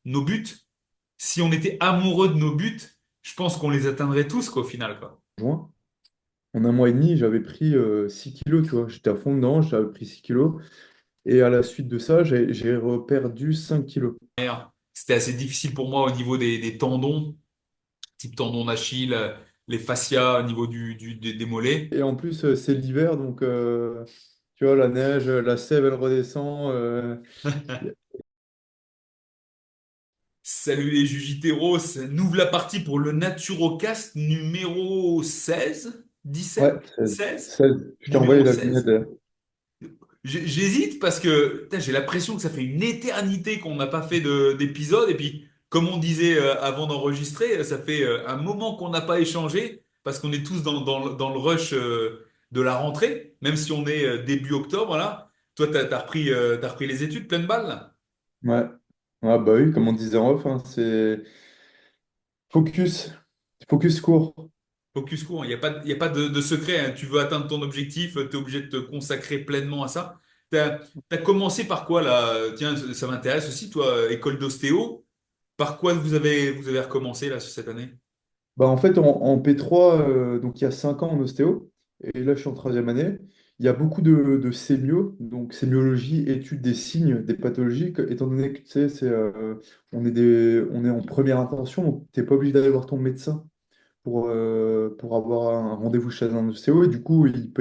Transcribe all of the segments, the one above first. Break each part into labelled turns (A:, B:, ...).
A: nos buts, si on était amoureux de nos buts, je pense qu'on les atteindrait tous, quoi, au final, quoi.
B: Juin. En un mois et demi, j'avais pris 6 kilos, tu vois. J'étais à fond dedans, j'avais pris 6 kilos. Et à la suite de ça, j'ai reperdu 5 kilos.
A: D'ailleurs, c'était assez difficile pour moi au niveau des tendons, type tendon d'Achille, les fascias au niveau des mollets.
B: Et en plus, c'est l'hiver, donc tu vois, la neige, la sève, elle redescend.
A: Salut les Jugitéros, nous la partie pour le Naturocast numéro 16,
B: Ouais,
A: 17,
B: 16.
A: 16,
B: 16. Je t'ai envoyé
A: numéro
B: la vignette
A: 16.
B: d'ailleurs.
A: J'hésite parce que putain, j'ai l'impression que ça fait une éternité qu'on n'a pas fait d'épisode. Et puis, comme on disait avant d'enregistrer, ça fait un moment qu'on n'a pas échangé parce qu'on est tous dans le rush de la rentrée, même si on est début octobre là. Toi, t'as repris les études pleine balle là.
B: Ouais. Ah bah oui, comme on disait en off, hein, c'est focus. Focus court.
A: Focus court, il y a pas de secret, hein. Tu veux atteindre ton objectif, tu es obligé de te consacrer pleinement à ça. T'as commencé par quoi là? Tiens, ça m'intéresse aussi, toi, école d'ostéo. Par quoi vous avez recommencé là cette année?
B: Bah en fait, en P3, donc il y a 5 ans en ostéo, et là je suis en troisième année, il y a beaucoup de sémio, donc sémiologie, étude des signes, des pathologies, étant donné que tu sais, on est en première intention, donc tu n'es pas obligé d'aller voir ton médecin pour avoir un rendez-vous chez un ostéo. Et du coup, il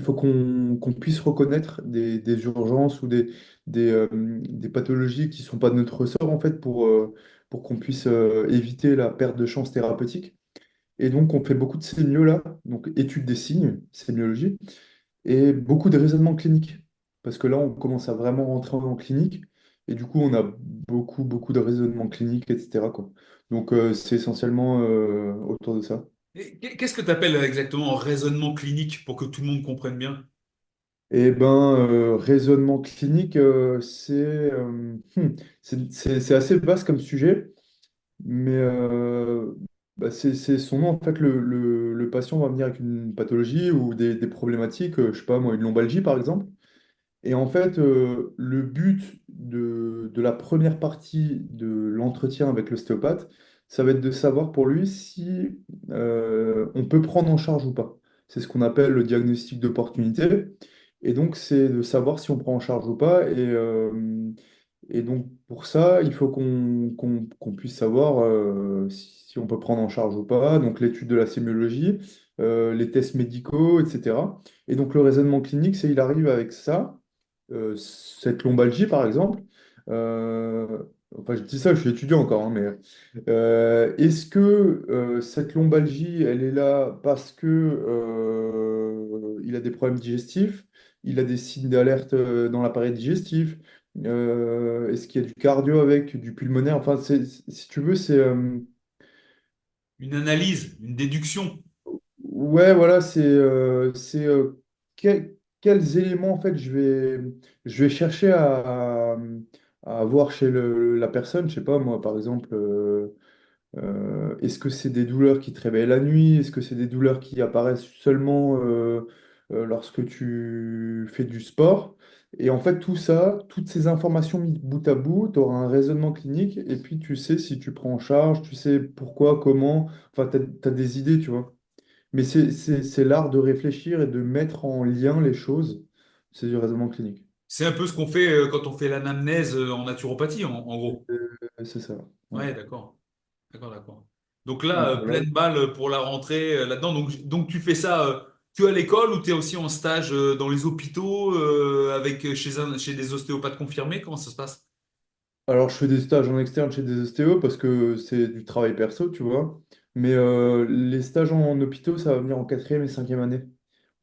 B: faut qu'on puisse reconnaître des urgences ou des pathologies qui ne sont pas de notre ressort, en fait, pour qu'on puisse éviter la perte de chance thérapeutique. Et donc, on fait beaucoup de sémio là, donc étude des signes, sémiologie, et beaucoup de raisonnement clinique. Parce que là, on commence à vraiment rentrer en clinique. Et du coup, on a beaucoup, beaucoup de raisonnement clinique, etc., quoi. Donc, c'est essentiellement autour de ça.
A: Et qu'est-ce que tu appelles exactement raisonnement clinique pour que tout le monde comprenne bien?
B: Et ben, raisonnement clinique, c'est assez vaste comme sujet. Mais bah, c'est son nom, en fait, le patient va venir avec une pathologie ou des problématiques, je sais pas moi, une lombalgie par exemple. Et en fait, le but de la première partie de l'entretien avec l'ostéopathe, ça va être de savoir pour lui si on peut prendre en charge ou pas. C'est ce qu'on appelle le diagnostic d'opportunité. Et donc, c'est de savoir si on prend en charge ou pas. Et donc, pour ça, il faut qu'on puisse savoir si on peut prendre en charge ou pas. Donc, l'étude de la sémiologie, les tests médicaux, etc. Et donc, le raisonnement clinique, c'est il arrive avec ça cette lombalgie, par exemple, euh, enfin, je dis ça, je suis étudiant encore, hein, mais est-ce que cette lombalgie, elle est là parce que il a des problèmes digestifs, il a des signes d'alerte dans l'appareil digestif, est-ce qu'il y a du cardio avec, du pulmonaire, enfin, si tu veux,
A: Une analyse, une déduction.
B: ouais, voilà, quels éléments en fait je vais chercher à avoir chez la personne. Je sais pas, moi, par exemple, est-ce que c'est des douleurs qui te réveillent la nuit? Est-ce que c'est des douleurs qui apparaissent seulement lorsque tu fais du sport? Et en fait, tout ça, toutes ces informations mises bout à bout, tu auras un raisonnement clinique et puis tu sais si tu prends en charge, tu sais pourquoi, comment, enfin, tu as des idées, tu vois. Mais c'est l'art de réfléchir et de mettre en lien les choses. C'est du raisonnement clinique.
A: C'est un peu ce qu'on fait quand on fait l'anamnèse en naturopathie, en gros.
B: C'est ça. Ouais.
A: Ouais, d'accord. D'accord, d'accord. Donc
B: Donc
A: là,
B: voilà.
A: pleine balle pour la rentrée là-dedans. Donc tu fais ça que à l'école ou tu es aussi en stage dans les hôpitaux avec chez des ostéopathes confirmés? Comment ça se passe?
B: Alors, je fais des stages en externe chez des ostéos parce que c'est du travail perso, tu vois. Mais les stages en hôpitaux, ça va venir en quatrième et cinquième année.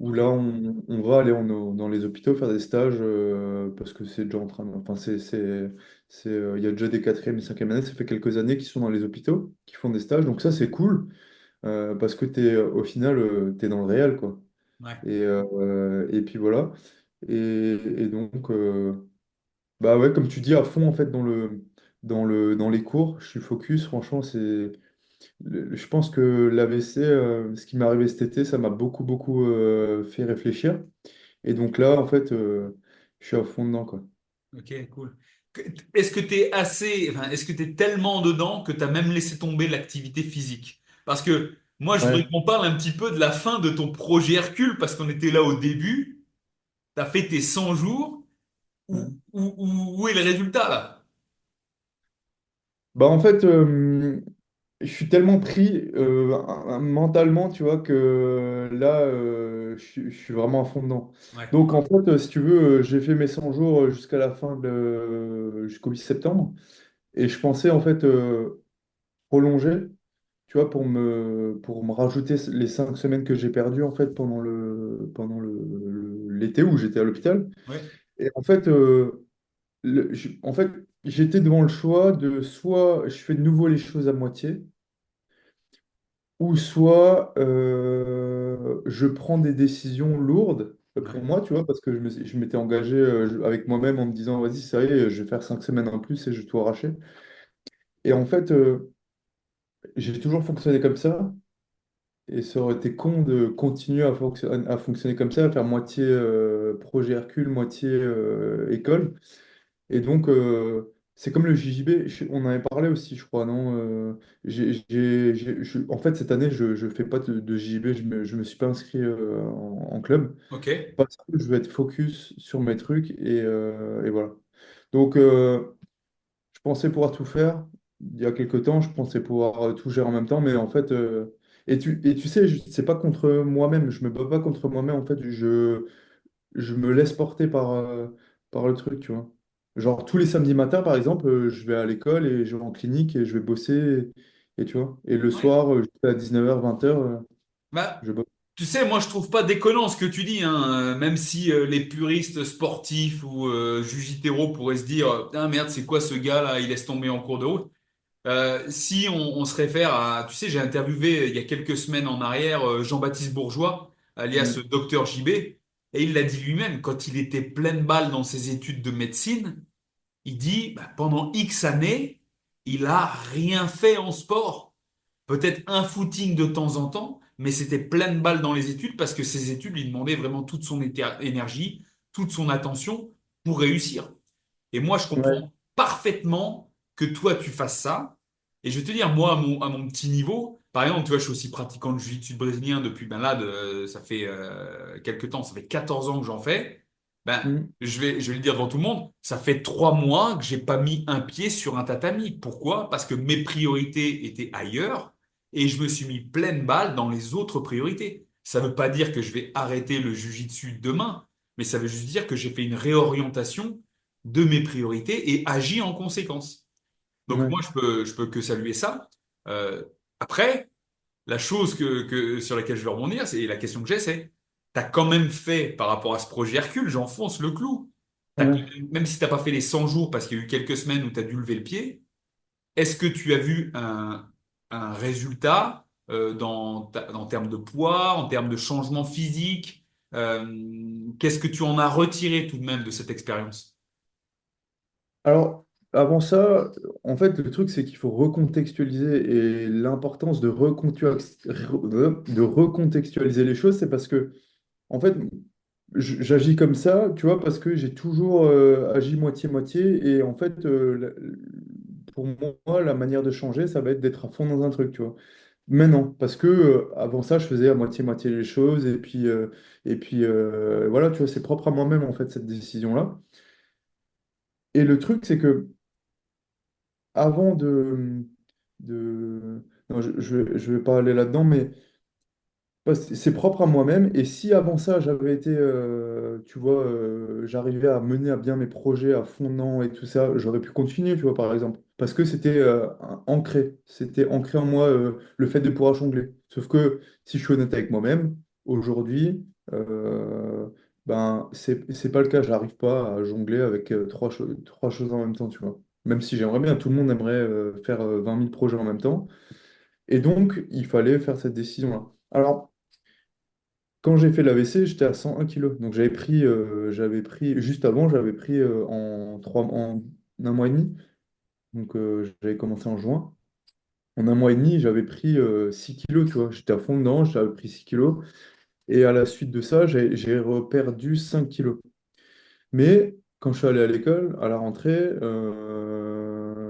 B: Où
A: Ok.
B: là, on va aller dans les hôpitaux faire des stages parce que c'est déjà en train de... Enfin, il y a déjà des quatrième et cinquième années, ça fait quelques années qu'ils sont dans les hôpitaux, qui font des stages. Donc ça, c'est cool parce que au final, tu es dans le réel, quoi.
A: Ouais.
B: Et puis voilà. Et donc, bah ouais, comme tu dis, à fond, en fait, dans les cours, je suis focus. Franchement, je pense que l'AVC, ce qui m'est arrivé cet été, ça m'a beaucoup, beaucoup fait réfléchir. Et donc là, en fait, je suis à fond dedans, quoi.
A: Ok, cool. Est-ce que tu es assez, enfin, est-ce que tu es tellement dedans que tu as même laissé tomber l'activité physique? Parce que moi, je voudrais
B: Ouais.
A: qu'on parle un petit peu de la fin de ton projet Hercule, parce qu'on était là au début, tu as fait tes 100 jours,
B: Ouais.
A: où est le résultat là?
B: Bah en fait, je suis tellement pris mentalement, tu vois, que là, je suis vraiment à fond dedans.
A: Ouais,
B: Donc en fait, si tu veux, j'ai fait mes 100 jours jusqu'à la fin jusqu'au 8 septembre. Et je pensais en fait prolonger, tu vois, pour me rajouter les 5 semaines que j'ai perdues en fait pendant l'été où j'étais à l'hôpital.
A: ouais,
B: Et en fait, en fait, j'étais devant le choix de soit je fais de nouveau les choses à moitié, ou soit je prends des décisions lourdes pour
A: ouais,
B: moi, tu vois, parce que je m'étais engagé avec moi-même en me disant, vas-y, ça y est, je vais faire 5 semaines en plus et je vais tout arracher. Et en fait, j'ai toujours fonctionné comme ça. Et ça aurait été con de continuer à fonctionner comme ça, à faire moitié projet Hercule, moitié école. Et donc, c'est comme le JJB, on en avait parlé aussi, je crois, non? En fait, cette année, je ne fais pas de JJB, je me suis pas inscrit en club,
A: ok,
B: parce que je veux être focus sur mes trucs, et voilà. Donc, je pensais pouvoir tout faire. Il y a quelques temps, je pensais pouvoir tout gérer en même temps, mais en fait, et tu sais, c'est pas contre moi-même, je me bats pas contre moi-même, en fait, je me laisse porter par le truc, tu vois. Genre, tous les samedis matins, par exemple, je vais à l'école et je vais en clinique et je vais bosser, et tu vois. Et le
A: ouais.
B: soir, jusqu'à 19h, 20h,
A: Bah,
B: je bosse.
A: tu sais, moi je trouve pas déconnant ce que tu dis, hein, même si les puristes sportifs ou jujiteros pourraient se dire, ah merde, c'est quoi ce gars là, il laisse tomber en cours de route. Si on se réfère à, tu sais, j'ai interviewé il y a quelques semaines en arrière Jean-Baptiste Bourgeois, alias
B: Mm.
A: Docteur JB, et il l'a dit lui-même, quand il était pleine balle dans ses études de médecine, il dit, bah, pendant X années, il a rien fait en sport. Peut-être un footing de temps en temps, mais c'était pleine balle dans les études parce que ces études lui demandaient vraiment toute son énergie, toute son attention pour réussir. Et moi, je
B: Ouais.
A: comprends parfaitement que toi, tu fasses ça. Et je vais te dire, moi, à mon petit niveau, par exemple, tu vois, je suis aussi pratiquant de jiu-jitsu brésilien depuis, ben là, ça fait quelques temps, ça fait 14 ans que j'en fais. Ben,
B: Mm.
A: je vais le dire devant tout le monde, ça fait 3 mois que j'ai pas mis un pied sur un tatami. Pourquoi? Parce que mes priorités étaient ailleurs et je me suis mis pleine balle dans les autres priorités. Ça ne veut pas dire que je vais arrêter le jiu-jitsu demain, mais ça veut juste dire que j'ai fait une réorientation de mes priorités et agis en conséquence. Donc
B: Ouais.
A: moi, je peux que saluer ça. Euh, Après, la chose sur laquelle je veux rebondir, c'est la question que j'ai, c'est, tu as quand même fait, par rapport à ce projet Hercule, j'enfonce le clou.
B: Ouais.
A: Même si tu n'as pas fait les 100 jours parce qu'il y a eu quelques semaines où tu as dû lever le pied, est-ce que tu as vu un résultat en termes de poids, en termes de changement physique? Qu'est-ce que tu en as retiré tout de même de cette expérience?
B: Alors, avant ça, en fait, le truc, c'est qu'il faut recontextualiser. Et l'importance de recontextualiser les choses, c'est parce que, en fait, j'agis comme ça, tu vois, parce que j'ai toujours agi moitié-moitié. Et en fait, pour moi, la manière de changer, ça va être d'être à fond dans un truc, tu vois. Maintenant, parce que avant ça, je faisais à moitié-moitié les choses. Et puis voilà, tu vois, c'est propre à moi-même, en fait, cette décision-là. Et le truc, c'est que avant non, je vais pas aller là-dedans, mais c'est propre à moi-même. Et si avant ça, j'avais été, tu vois, j'arrivais à mener à bien mes projets à fond dedans et tout ça, j'aurais pu continuer, tu vois, par exemple. Parce que c'était ancré. C'était ancré en moi, le fait de pouvoir jongler. Sauf que, si je suis honnête avec moi-même, aujourd'hui, ben, c'est pas le cas. J'arrive pas à jongler avec trois choses en même temps, tu vois. Même si j'aimerais bien, tout le monde aimerait faire 20 000 projets en même temps. Et donc, il fallait faire cette décision-là. Alors, quand j'ai fait l'AVC, j'étais à 101 kilos. Donc j'avais pris, juste avant, j'avais pris en un mois et demi. Donc j'avais commencé en juin. En un mois et demi, j'avais pris 6 kilos, tu vois. J'étais à fond dedans, j'avais pris 6 kilos. Et à la suite de ça, j'ai reperdu 5 kilos. Mais quand je suis allé à l'école, à la rentrée,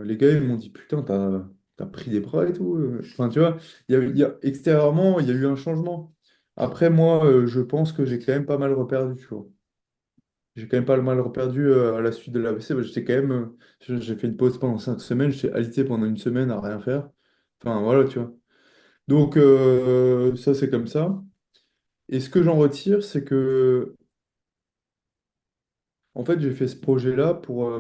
B: les gars, ils m'ont dit, putain, t'as pris des bras et tout. Enfin, tu vois, extérieurement, il y a eu un changement. Après, moi, je pense que j'ai quand même pas mal reperdu, tu vois. J'ai quand même pas mal reperdu à la suite de l'AVC. J'étais quand même, j'ai fait une pause pendant 5 semaines, j'étais alité pendant une semaine à rien faire. Enfin, voilà, tu vois. Donc, ça, c'est comme ça. Et ce que j'en retire, c'est que en fait, j'ai fait ce projet-là pour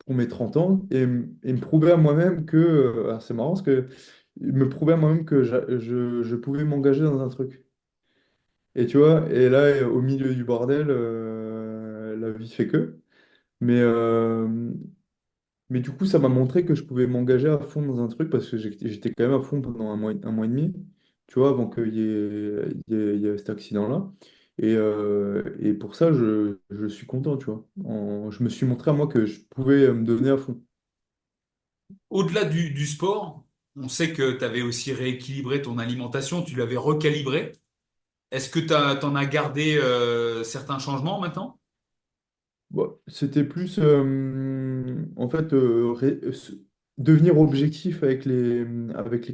B: mes 30 ans et me prouver à moi-même que, alors c'est marrant parce que, me prouver à moi-même que je pouvais m'engager dans un truc. Et tu vois, et là, au milieu du bordel, la vie fait que. Mais, mais du coup, ça m'a montré que je pouvais m'engager à fond dans un truc parce que j'étais quand même à fond pendant un mois et demi, tu vois, avant qu'il y ait cet accident-là. Et pour ça, je suis content, tu vois. Je me suis montré à moi que je pouvais me donner à fond.
A: Au-delà du sport, on sait que tu avais aussi rééquilibré ton alimentation, tu l'avais recalibré. Est-ce que t'en as gardé certains changements maintenant?
B: Bon, c'était plus, en fait, devenir objectif avec les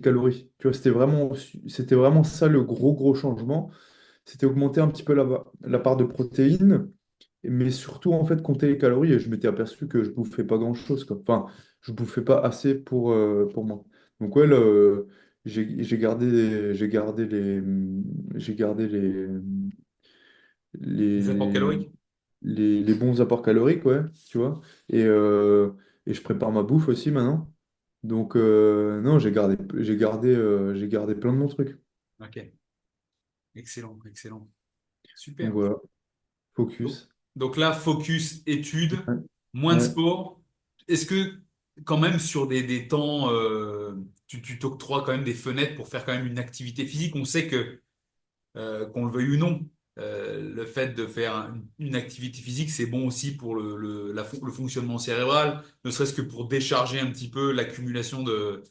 B: calories. Tu vois, c'était vraiment ça le gros, gros changement. C'était augmenter un petit peu la part de protéines, mais surtout en fait compter les calories. Et je m'étais aperçu que je bouffais pas grand-chose, quoi. Enfin, je bouffais pas assez pour moi. Donc ouais, là, j'ai gardé
A: Les apports
B: les,
A: caloriques?
B: les bons apports caloriques, ouais, tu vois. Et, euh, et je prépare ma bouffe aussi maintenant. Donc non, j'ai gardé plein de bons trucs.
A: Ok, excellent, excellent.
B: Donc
A: Super.
B: voilà,
A: Donc,
B: focus.
A: donc là, focus, études,
B: Ouais,
A: moins de
B: ouais.
A: sport. Est-ce que quand même sur des temps, tu t'octroies quand même des fenêtres pour faire quand même une activité physique? On sait que, qu'on le veuille ou non, le fait de faire une activité physique, c'est bon aussi pour le fonctionnement cérébral, ne serait-ce que pour décharger un petit peu l'accumulation de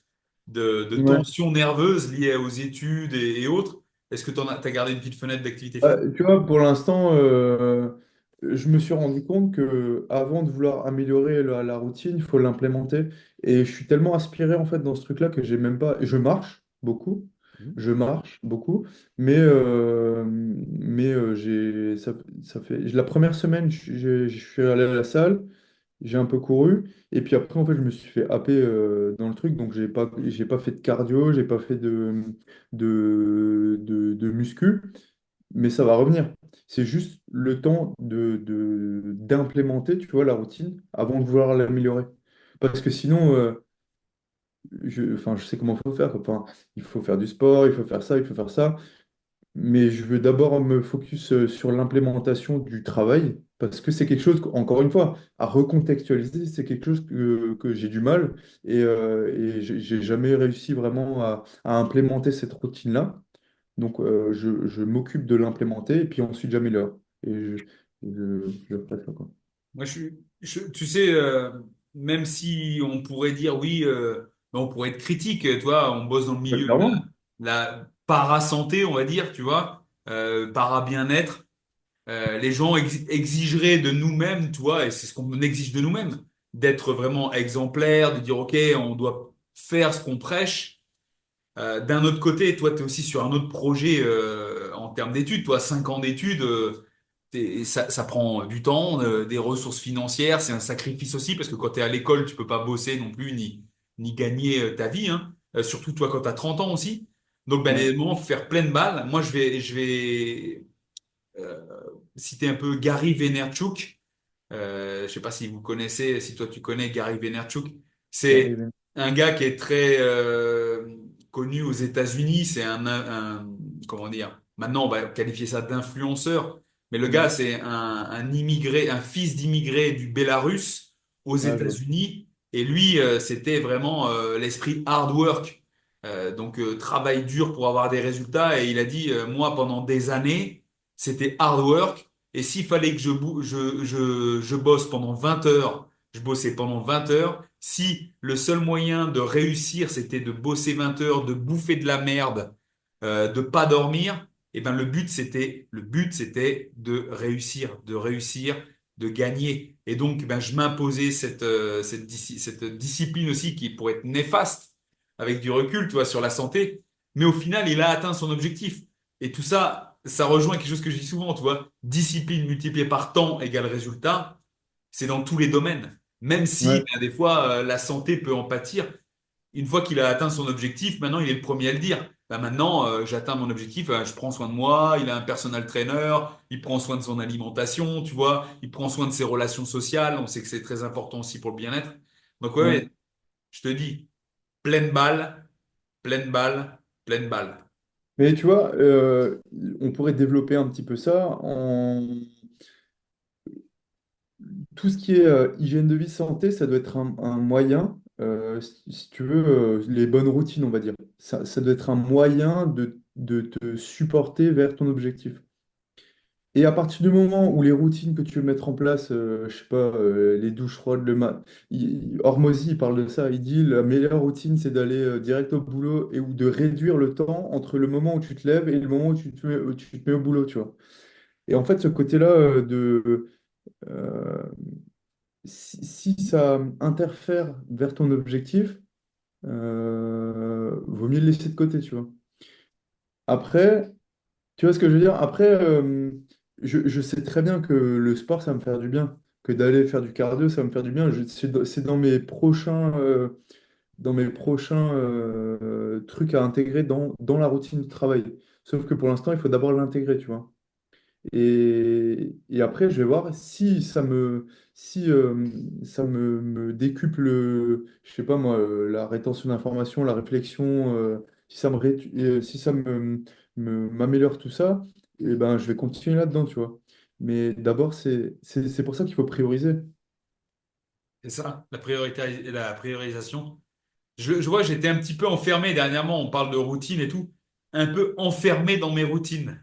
B: Ouais.
A: tensions nerveuses liées aux études et autres. Est-ce que t'as gardé une petite fenêtre d'activité physique?
B: Tu vois, pour l'instant, je me suis rendu compte que avant de vouloir améliorer la routine, il faut l'implémenter. Et je suis tellement aspiré en fait dans ce truc-là que j'ai même pas.
A: Mhm.
B: Je marche beaucoup, mais ça fait la première semaine, je suis allé à la salle, j'ai un peu couru, et puis après en fait, je me suis fait happer dans le truc, donc j'ai pas fait de cardio, j'ai pas fait de muscu mais ça va revenir. C'est juste le temps d'implémenter, tu vois, la routine avant de vouloir l'améliorer. Parce que sinon, enfin, je sais comment il faut faire, quoi. Enfin, il faut faire du sport, il faut faire ça, il faut faire ça. Mais je veux d'abord me focus sur l'implémentation du travail. Parce que c'est quelque chose, encore une fois, à recontextualiser, c'est quelque chose que j'ai du mal et j'ai jamais réussi vraiment à implémenter cette routine-là. Donc, je m'occupe de l'implémenter et puis ensuite j'améliore. Et je ferai ça, quoi.
A: Moi, tu sais, même si on pourrait dire oui, ben, on pourrait être critique, tu vois, on bosse dans le
B: Ouais,
A: milieu de
B: clairement.
A: la para-santé, on va dire, tu vois, para-bien-être. Les gens exigeraient de nous-mêmes, tu vois, et c'est ce qu'on exige de nous-mêmes, d'être vraiment exemplaires, de dire, OK, on doit faire ce qu'on prêche. D'un autre côté, toi, tu es aussi sur un autre projet en termes d'études. Toi, 5 ans d'études, ça prend du temps, des ressources financières. C'est un sacrifice aussi parce que quand tu es à l'école, tu peux pas bosser non plus ni gagner ta vie. Hein. Surtout toi, quand tu as 30 ans aussi. Donc, ben,
B: Ouais.
A: les moments, faut faire pleine balle. Moi, je vais euh, citer un peu Gary Vaynerchuk. Je sais pas si vous connaissez, si toi tu connais Gary Vaynerchuk. C'est
B: Arrivé.
A: un gars qui est très connu aux États-Unis. C'est comment dire, maintenant on va qualifier ça d'influenceur. Mais le gars,
B: Mm.
A: c'est un immigré, un fils d'immigré du Bélarus aux
B: Ouais, je vois.
A: États-Unis. Et lui, c'était vraiment l'esprit hard work. Donc, travail dur pour avoir des résultats. Et il a dit, moi, pendant des années, c'était hard work. Et s'il fallait que je bosse pendant 20 heures, je bossais pendant 20 heures. Si le seul moyen de réussir, c'était de bosser 20 heures, de bouffer de la merde, de pas dormir, eh ben le but, c'était de réussir, de réussir. de gagner. Et donc, ben, je m'imposais cette discipline aussi qui pourrait être néfaste avec du recul, tu vois, sur la santé. Mais au final, il a atteint son objectif. Et tout ça, ça rejoint quelque chose que je dis souvent, tu vois. Discipline multipliée par temps égale résultat. C'est dans tous les domaines. Même si,
B: Ouais,
A: ben, des fois, la santé peut en pâtir. Une fois qu'il a atteint son objectif, maintenant, il est le premier à le dire. Ben, maintenant, j'atteins mon objectif, je prends soin de moi, il a un personal trainer, il prend soin de son alimentation, tu vois, il prend soin de ses relations sociales. On sait que c'est très important aussi pour le bien-être. Donc, ouais,
B: ouais.
A: ouais, je te dis, pleine balle, pleine balle, pleine balle.
B: Mais tu vois, on pourrait développer un petit peu ça en tout ce qui est hygiène de vie, santé, ça doit être un moyen, si tu veux, les bonnes routines, on va dire. Ça doit être un moyen de te supporter vers ton objectif. Et à partir du moment où les routines que tu veux mettre en place, je sais pas, les douches froides, le mat, Hormozy, il parle de ça, il dit la meilleure routine, c'est d'aller direct au boulot et ou de réduire le temps entre le moment où tu te lèves et le moment où tu te mets au boulot, tu vois. Et en fait, ce côté-là euh, si ça interfère vers ton objectif, vaut mieux le laisser de côté, tu vois. Après, tu vois ce que je veux dire? Après, je sais très bien que le sport, ça va me faire du bien, que d'aller faire du cardio, ça va me faire du bien. C'est dans mes prochains trucs à intégrer dans la routine du travail. Sauf que pour l'instant, il faut d'abord l'intégrer, tu vois. Et après, je vais voir si ça me décuple, je sais pas moi, la rétention d'informations, la réflexion, si ça m'améliore tout ça, et ben, je vais continuer là-dedans, tu vois. Mais d'abord, c'est pour ça qu'il faut prioriser.
A: C'est ça, la priorisation. Je vois, j'étais un petit peu enfermé dernièrement, on parle de routine et tout, un peu enfermé dans mes routines.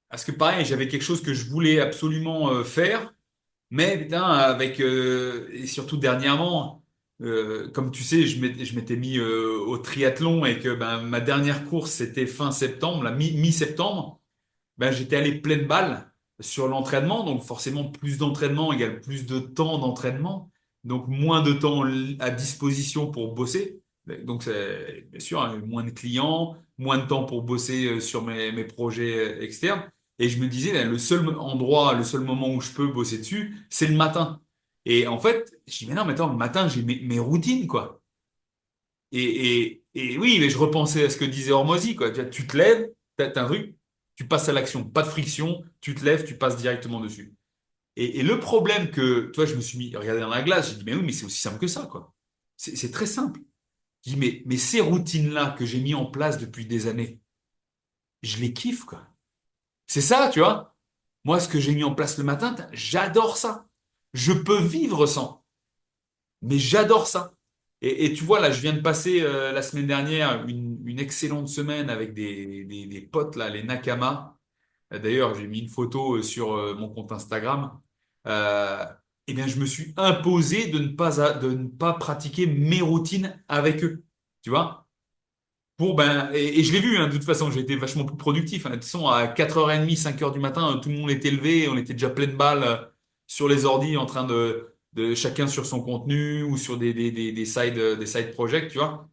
A: Parce que pareil, j'avais quelque chose que je voulais absolument faire, mais putain, et surtout dernièrement, comme tu sais, je m'étais mis au triathlon et que ben, ma dernière course, c'était fin septembre, mi-septembre. Ben, j'étais allé pleine balle sur l'entraînement, donc forcément plus d'entraînement égale plus de temps d'entraînement, donc moins de temps à disposition pour bosser. Donc c'est bien sûr hein, moins de clients, moins de temps pour bosser sur mes projets externes. Et je me disais, ben, le seul endroit, le seul moment où je peux bosser dessus, c'est le matin. Et en fait, je dis, mais non, mais attends, le matin, j'ai mes routines, quoi. Et oui, mais je repensais à ce que disait Hormozy, quoi. Tu te lèves, t'as un truc, tu passes à l'action, pas de friction, tu te lèves, tu passes directement dessus. Et le problème que, toi, je me suis mis, regardé dans la glace, j'ai dit, mais oui, mais c'est aussi simple que ça, quoi. C'est très simple. Je dis, mais ces routines-là que j'ai mis en place depuis des années, je les kiffe, quoi. C'est ça, tu vois. Moi, ce que j'ai mis en place le matin, j'adore ça. Je peux vivre sans. Mais j'adore ça. Et tu vois, là, je viens de passer la semaine dernière une excellente semaine avec des potes, là, les Nakama. D'ailleurs, j'ai mis une photo sur mon compte Instagram. Euh, eh bien, je me suis imposé de ne pas pratiquer mes routines avec eux. Tu vois? Et je l'ai vu, hein, de toute façon, j'ai été vachement plus productif. Hein. De toute façon, à 4h30, 5h du matin, tout le monde était levé, on était déjà pleine balle sur les ordis en train de chacun sur son contenu ou sur des side projects, tu vois.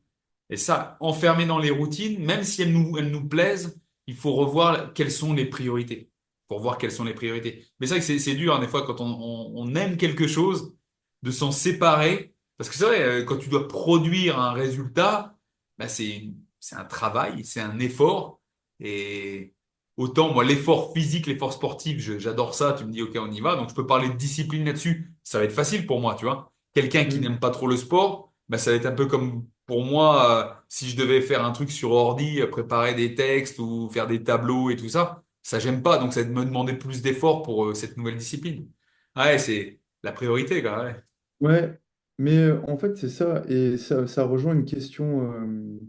A: Et ça, enfermé dans les routines, même si elles nous plaisent, il faut revoir quelles sont les priorités. Pour voir quelles sont les priorités. Mais c'est vrai que c'est dur, hein, des fois, quand on aime quelque chose, de s'en séparer. Parce que c'est vrai, quand tu dois produire un résultat, bah, c'est un travail, c'est un effort. Et autant, moi, l'effort physique, l'effort sportif, j'adore ça. Tu me dis, OK, on y va. Donc, je peux parler de discipline là-dessus. Ça va être facile pour moi, tu vois. Quelqu'un qui
B: Mm.
A: n'aime pas trop le sport, bah, ça va être un peu comme pour moi, si je devais faire un truc sur ordi, préparer des textes ou faire des tableaux et tout ça, ça j'aime pas. Donc, ça va me demander plus d'efforts pour cette nouvelle discipline. Ouais, c'est la priorité, quoi. Ouais.
B: Ouais, mais en fait, c'est ça. Et ça rejoint une question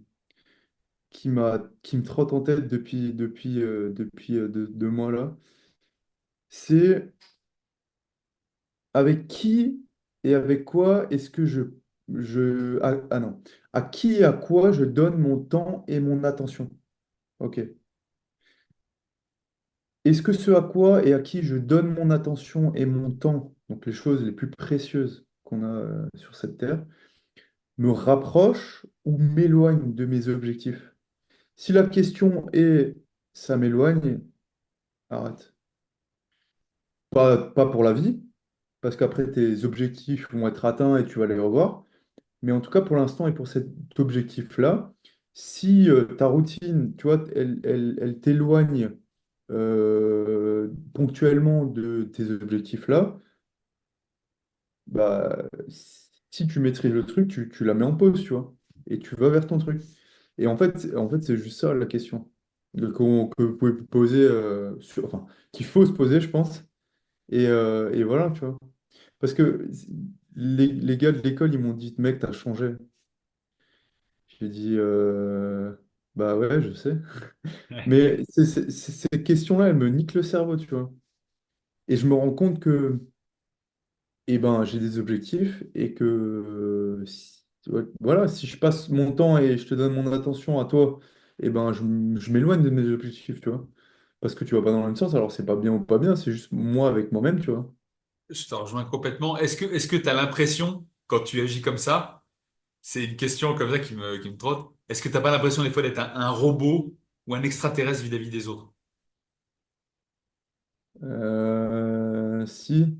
B: qui me trotte en tête depuis 2 mois là. C'est avec qui et avec quoi est-ce que ah non, à qui et à quoi je donne mon temps et mon attention. Ok. est-ce que ce à quoi et à qui je donne mon attention et mon temps, donc les choses les plus précieuses qu'on a sur cette terre, me rapproche ou m'éloigne de mes objectifs? Si la question est ça m'éloigne, arrête. Pas pour la vie, parce qu'après tes objectifs vont être atteints et tu vas les revoir. Mais en tout cas, pour l'instant et pour cet objectif-là, si ta routine, tu vois, elle t'éloigne ponctuellement de tes objectifs-là, bah, si tu maîtrises le truc, tu la mets en pause, tu vois, et tu vas vers ton truc. Et en fait, c'est juste ça la question que vous pouvez poser, enfin, qu'il faut se poser, je pense. Et voilà, tu vois. Parce que les gars de l'école, ils m'ont dit, mec, t'as changé. J'ai dit, bah ouais, je sais. Mais ces questions-là, elles me niquent le cerveau, tu vois. Et je me rends compte que, eh ben, j'ai des objectifs et que, ouais, voilà, si je passe mon temps et je te donne mon attention à toi, eh ben, je m'éloigne de mes objectifs, tu vois. Parce que tu vas pas dans le même sens, alors c'est pas bien ou pas bien, c'est juste moi avec moi-même, tu vois.
A: Je te rejoins complètement. Est-ce que tu as l'impression, quand tu agis comme ça, c'est une question comme ça qui me trotte, est-ce que t'as pas l'impression des fois d'être un robot ou un extraterrestre vis-à-vis des autres?
B: Si.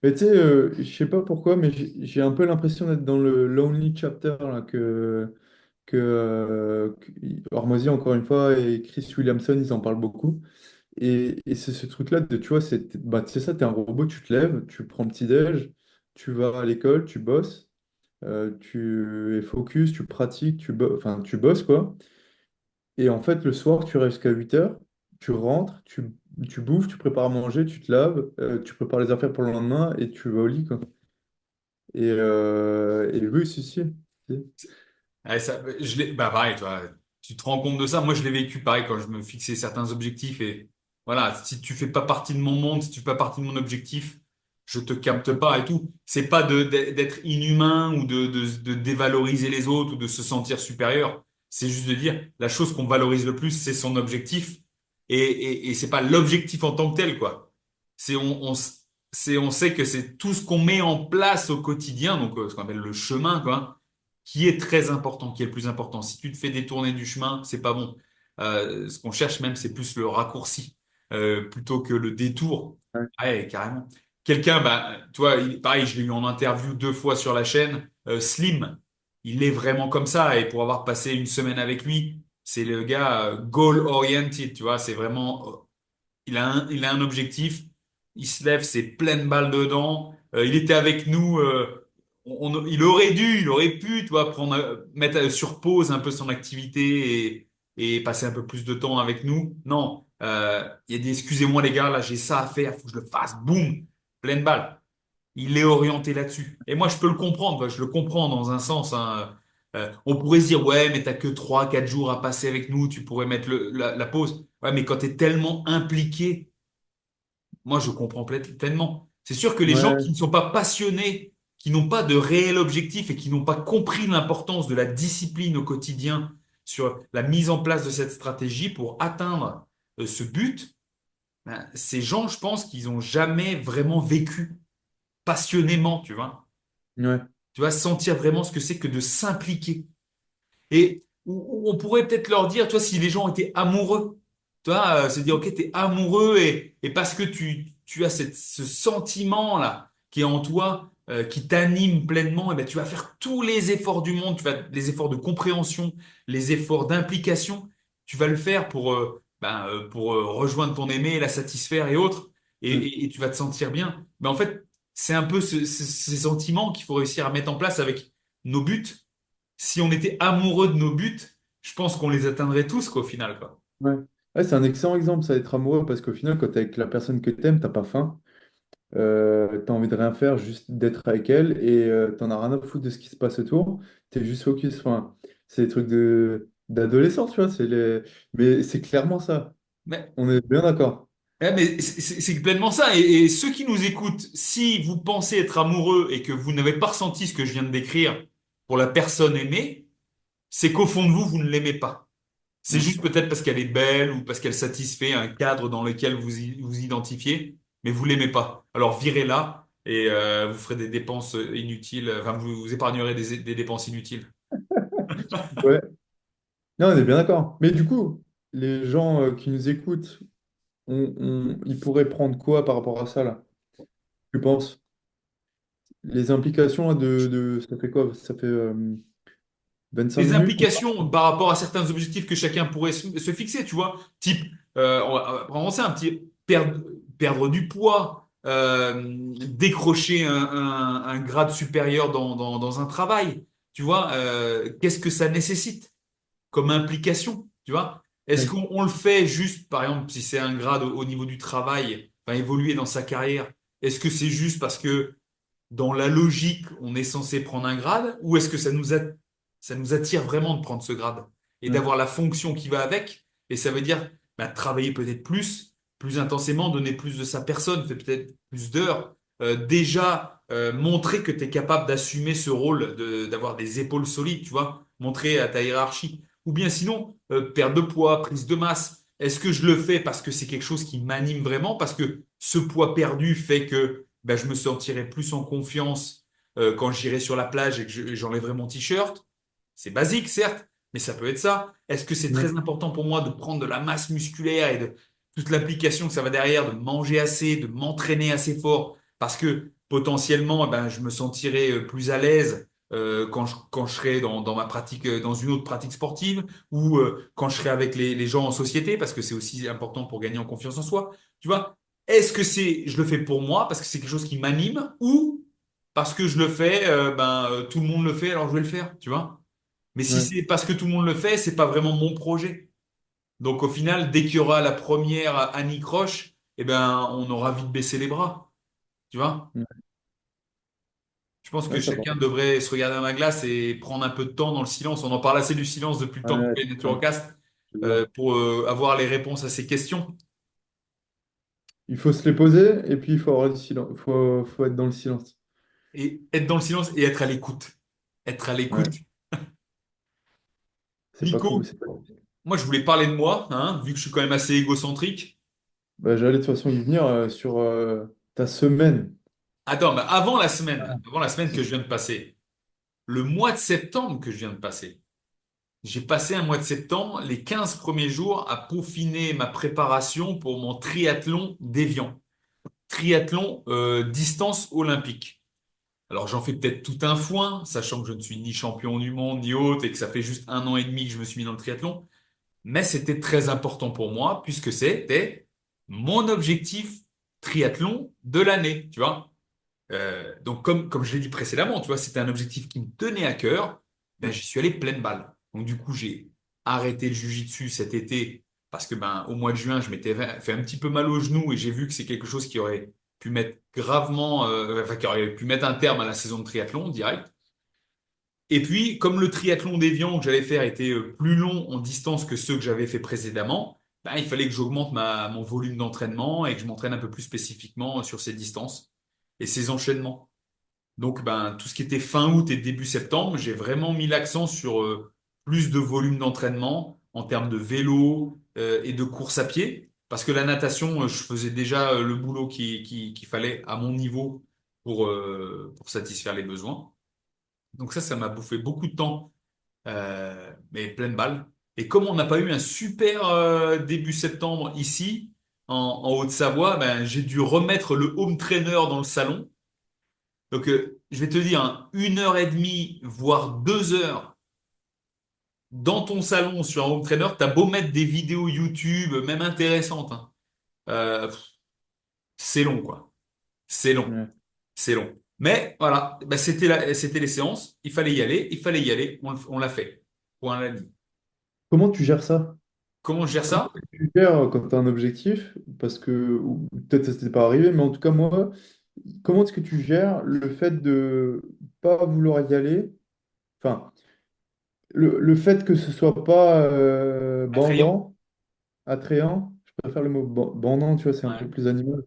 B: Mais tu sais, je sais pas pourquoi, mais j'ai un peu l'impression d'être dans le Lonely Chapter là, que Hormozy, encore une fois, et Chris Williamson, ils en parlent beaucoup. Et c'est ce truc-là de, tu vois, c'est ça, t'es un robot, tu te lèves, tu prends le petit-déj, tu vas à l'école, tu bosses, tu es focus, tu pratiques, enfin, tu bosses, quoi. Et en fait, le soir, tu restes jusqu'à 8 heures, tu rentres, tu bouffes, tu prépares à manger, tu te laves, tu prépares les affaires pour le lendemain et tu vas au lit, quoi. Et oui, si, si. Si.
A: Ouais, bah pareil, toi, tu te rends compte de ça. Moi, je l'ai vécu pareil quand je me fixais certains objectifs et voilà, si tu fais pas partie de mon monde, si tu fais pas partie de mon objectif, je te capte pas et tout. C'est pas d'être inhumain ou de dévaloriser les autres ou de se sentir supérieur. C'est juste de dire la chose qu'on valorise le plus, c'est son objectif et c'est pas l'objectif en tant que tel, quoi. On sait que c'est tout ce qu'on met en place au quotidien, donc ce qu'on appelle le chemin, quoi, qui est très important, qui est le plus important. Si tu te fais détourner du chemin, c'est pas bon. Ce qu'on cherche même, c'est plus le raccourci plutôt que le détour.
B: Ouais.
A: Ouais, carrément. Quelqu'un, bah, tu vois, pareil, je l'ai eu en interview 2 fois sur la chaîne. Slim, il est vraiment comme ça. Et pour avoir passé une semaine avec lui, c'est le gars goal oriented. Tu vois, c'est vraiment, il a un objectif. Il se lève, c'est pleine balle dedans. Il était avec nous. Il aurait pu, tu vois, mettre sur pause un peu son activité et passer un peu plus de temps avec nous. Non, il a dit, excusez-moi les gars, là j'ai ça à faire, faut que je le fasse. Boum, pleine balle. Il est orienté là-dessus. Et moi, je peux le comprendre, quoi. Je le comprends dans un sens, hein. On pourrait se dire, ouais, mais t'as que 3, 4 jours à passer avec nous, tu pourrais mettre la pause. Ouais, mais quand t'es tellement impliqué, moi, je comprends pleinement. C'est sûr que les gens qui
B: Ouais,
A: ne sont pas passionnés, qui n'ont pas de réel objectif et qui n'ont pas compris l'importance de la discipline au quotidien sur la mise en place de cette stratégie pour atteindre ce but, ben, ces gens, je pense qu'ils n'ont jamais vraiment vécu passionnément, tu vois.
B: ouais,
A: Tu vas sentir vraiment ce que c'est que de s'impliquer. Et on pourrait peut-être leur dire, toi, si les gens étaient amoureux, tu vois, se dire, ok, t'es amoureux et parce que tu as ce sentiment-là qui est en toi, qui t'anime pleinement, et ben, tu vas faire tous les efforts du monde, les efforts de compréhension, les efforts d'implication, tu vas le faire pour rejoindre ton aimé, la satisfaire et autres, et,
B: ouais,
A: et tu vas te sentir bien. Mais en fait, c'est un peu ces sentiments qu'il faut réussir à mettre en place avec nos buts. Si on était amoureux de nos buts, je pense qu'on les atteindrait tous, quoi, au final, quoi.
B: ouais. Ouais, c'est un excellent exemple, ça, d'être amoureux, parce qu'au final, quand t'es avec la personne que t'aimes, t'as pas faim. T'as envie de rien faire, juste d'être avec elle, et t'en as rien à foutre de ce qui se passe autour. T'es juste focus. Enfin, c'est des trucs d'adolescence, tu vois. Mais c'est clairement ça.
A: Mais,
B: On est bien d'accord.
A: mais c'est pleinement ça. Et ceux qui nous écoutent, si vous pensez être amoureux et que vous n'avez pas ressenti ce que je viens de décrire pour la personne aimée, c'est qu'au fond de vous, vous ne l'aimez pas. C'est juste peut-être parce qu'elle est belle ou parce qu'elle satisfait un cadre dans lequel vous identifiez, mais vous l'aimez pas. Alors virez-la et vous ferez des dépenses inutiles, enfin vous épargnerez des dépenses inutiles.
B: Ouais. Non, on est bien d'accord. Mais du coup, les gens qui nous écoutent, ils pourraient prendre quoi par rapport à ça, là? Tu penses? Les implications là, ça fait quoi? Ça fait 25
A: Les
B: minutes qu'on
A: implications par rapport à certains objectifs que chacun pourrait se fixer, tu vois, type, on va prendre ça, un petit perdre du poids, décrocher un grade supérieur dans un travail, tu vois, qu'est-ce que ça nécessite comme implication, tu vois? Est-ce
B: parle.
A: qu'on le fait juste, par exemple, si c'est un grade au niveau du travail, enfin, évoluer dans sa carrière, est-ce que c'est juste parce que dans la logique, on est censé prendre un grade, ou est-ce que ça nous attire vraiment de prendre ce grade et
B: Ouais,
A: d'avoir la fonction qui va avec? Et ça veut dire bah, travailler peut-être plus intensément, donner plus de sa personne, faire peut-être plus d'heures, déjà montrer que tu es capable d'assumer ce rôle, d'avoir des épaules solides, tu vois, montrer à ta hiérarchie. Ou bien sinon, perte de poids, prise de masse. Est-ce que je le fais parce que c'est quelque chose qui m'anime vraiment, parce que ce poids perdu fait que ben, je me sentirai plus en confiance quand j'irai sur la plage et que j'enlèverai mon t-shirt. C'est basique, certes, mais ça peut être ça. Est-ce que c'est
B: ouais,
A: très important pour moi de prendre de la masse musculaire et de toute l'application que ça va derrière, de manger assez, de m'entraîner assez fort, parce que potentiellement, eh ben, je me sentirai plus à l'aise quand je serai dans ma pratique, dans une autre pratique sportive, ou quand je serai avec les gens en société, parce que c'est aussi important pour gagner en confiance en soi. Tu vois, est-ce que je le fais pour moi parce que c'est quelque chose qui m'anime ou parce que je le fais, tout le monde le fait, alors je vais le faire, tu vois? Mais si
B: ouais,
A: c'est parce que tout le monde le fait, c'est pas vraiment mon projet. Donc au final, dès qu'il y aura la première anicroche, eh ben, on aura vite baissé les bras, tu vois?
B: ouais.
A: Je pense que
B: Ouais, ça
A: chacun
B: part.
A: devrait se regarder dans la glace et prendre un peu de temps dans le silence. On en parle assez du silence depuis le temps qu'on
B: Ouais,
A: fait
B: c'est ça.
A: Naturocast
B: Je veux dire.
A: pour avoir les réponses à ces questions.
B: Il faut se les poser et puis il faut avoir du silence. Faut être dans le silence.
A: Et être dans le silence et être à l'écoute. Être à l'écoute.
B: Ouais, c'est pas cool.
A: Nico, moi, je voulais parler de moi, hein, vu que je suis quand même assez égocentrique.
B: Bah, j'allais de toute façon y venir sur ta semaine.
A: Attends, mais avant la semaine que je viens de passer, le mois de septembre que je viens de passer, j'ai passé un mois de septembre, les 15 premiers jours, à peaufiner ma préparation pour mon triathlon d'Évian. Triathlon distance olympique. Alors, j'en fais peut-être tout un foin, sachant que je ne suis ni champion du monde, ni autre, et que ça fait juste 1 an et demi que je me suis mis dans le triathlon. Mais c'était très important pour moi puisque c'était mon objectif triathlon de l'année, tu vois. Donc comme je l'ai dit précédemment, tu vois, c'était un objectif qui me tenait à cœur. Ben j'y suis allé pleine balle. Donc du coup j'ai arrêté le jiu-jitsu cet été parce que ben au mois de juin je m'étais fait un petit peu mal au genou et j'ai vu que c'est quelque chose qui aurait pu mettre gravement, enfin qui aurait pu mettre un terme à la saison de triathlon direct. Et puis, comme le triathlon d'Évian que j'allais faire était plus long en distance que ceux que j'avais fait précédemment, ben, il fallait que j'augmente mon volume d'entraînement et que je m'entraîne un peu plus spécifiquement sur ces distances et ces enchaînements. Donc, ben, tout ce qui était fin août et début septembre, j'ai vraiment mis l'accent sur plus de volume d'entraînement en termes de vélo et de course à pied. Parce que la natation, je faisais déjà le boulot qu'il fallait à mon niveau pour satisfaire les besoins. Donc ça m'a bouffé beaucoup de temps, mais pleine balle. Et comme on n'a pas eu un super début septembre ici, en Haute-Savoie, ben, j'ai dû remettre le home trainer dans le salon. Donc je vais te dire, hein, 1 heure et demie, voire 2 heures dans ton salon sur un home trainer, t'as beau mettre des vidéos YouTube, même intéressantes, hein, pff, c'est long, quoi. C'est long.
B: Ouais.
A: C'est long. Mais voilà, bah, c'était les séances. Il fallait y aller, il fallait y aller. On l'a fait. Point à la ligne.
B: Comment tu gères ça?
A: Comment je gère
B: Comment
A: ça?
B: tu gères quand tu as un objectif? Parce que, ou peut-être ça s'était pas arrivé, mais en tout cas, moi, comment est-ce que tu gères le fait de pas vouloir y aller? Enfin, le fait que ce soit pas
A: Attrayant?
B: bandant, attrayant, je préfère le mot bandant, tu vois, c'est un peu
A: Ouais.
B: plus animal.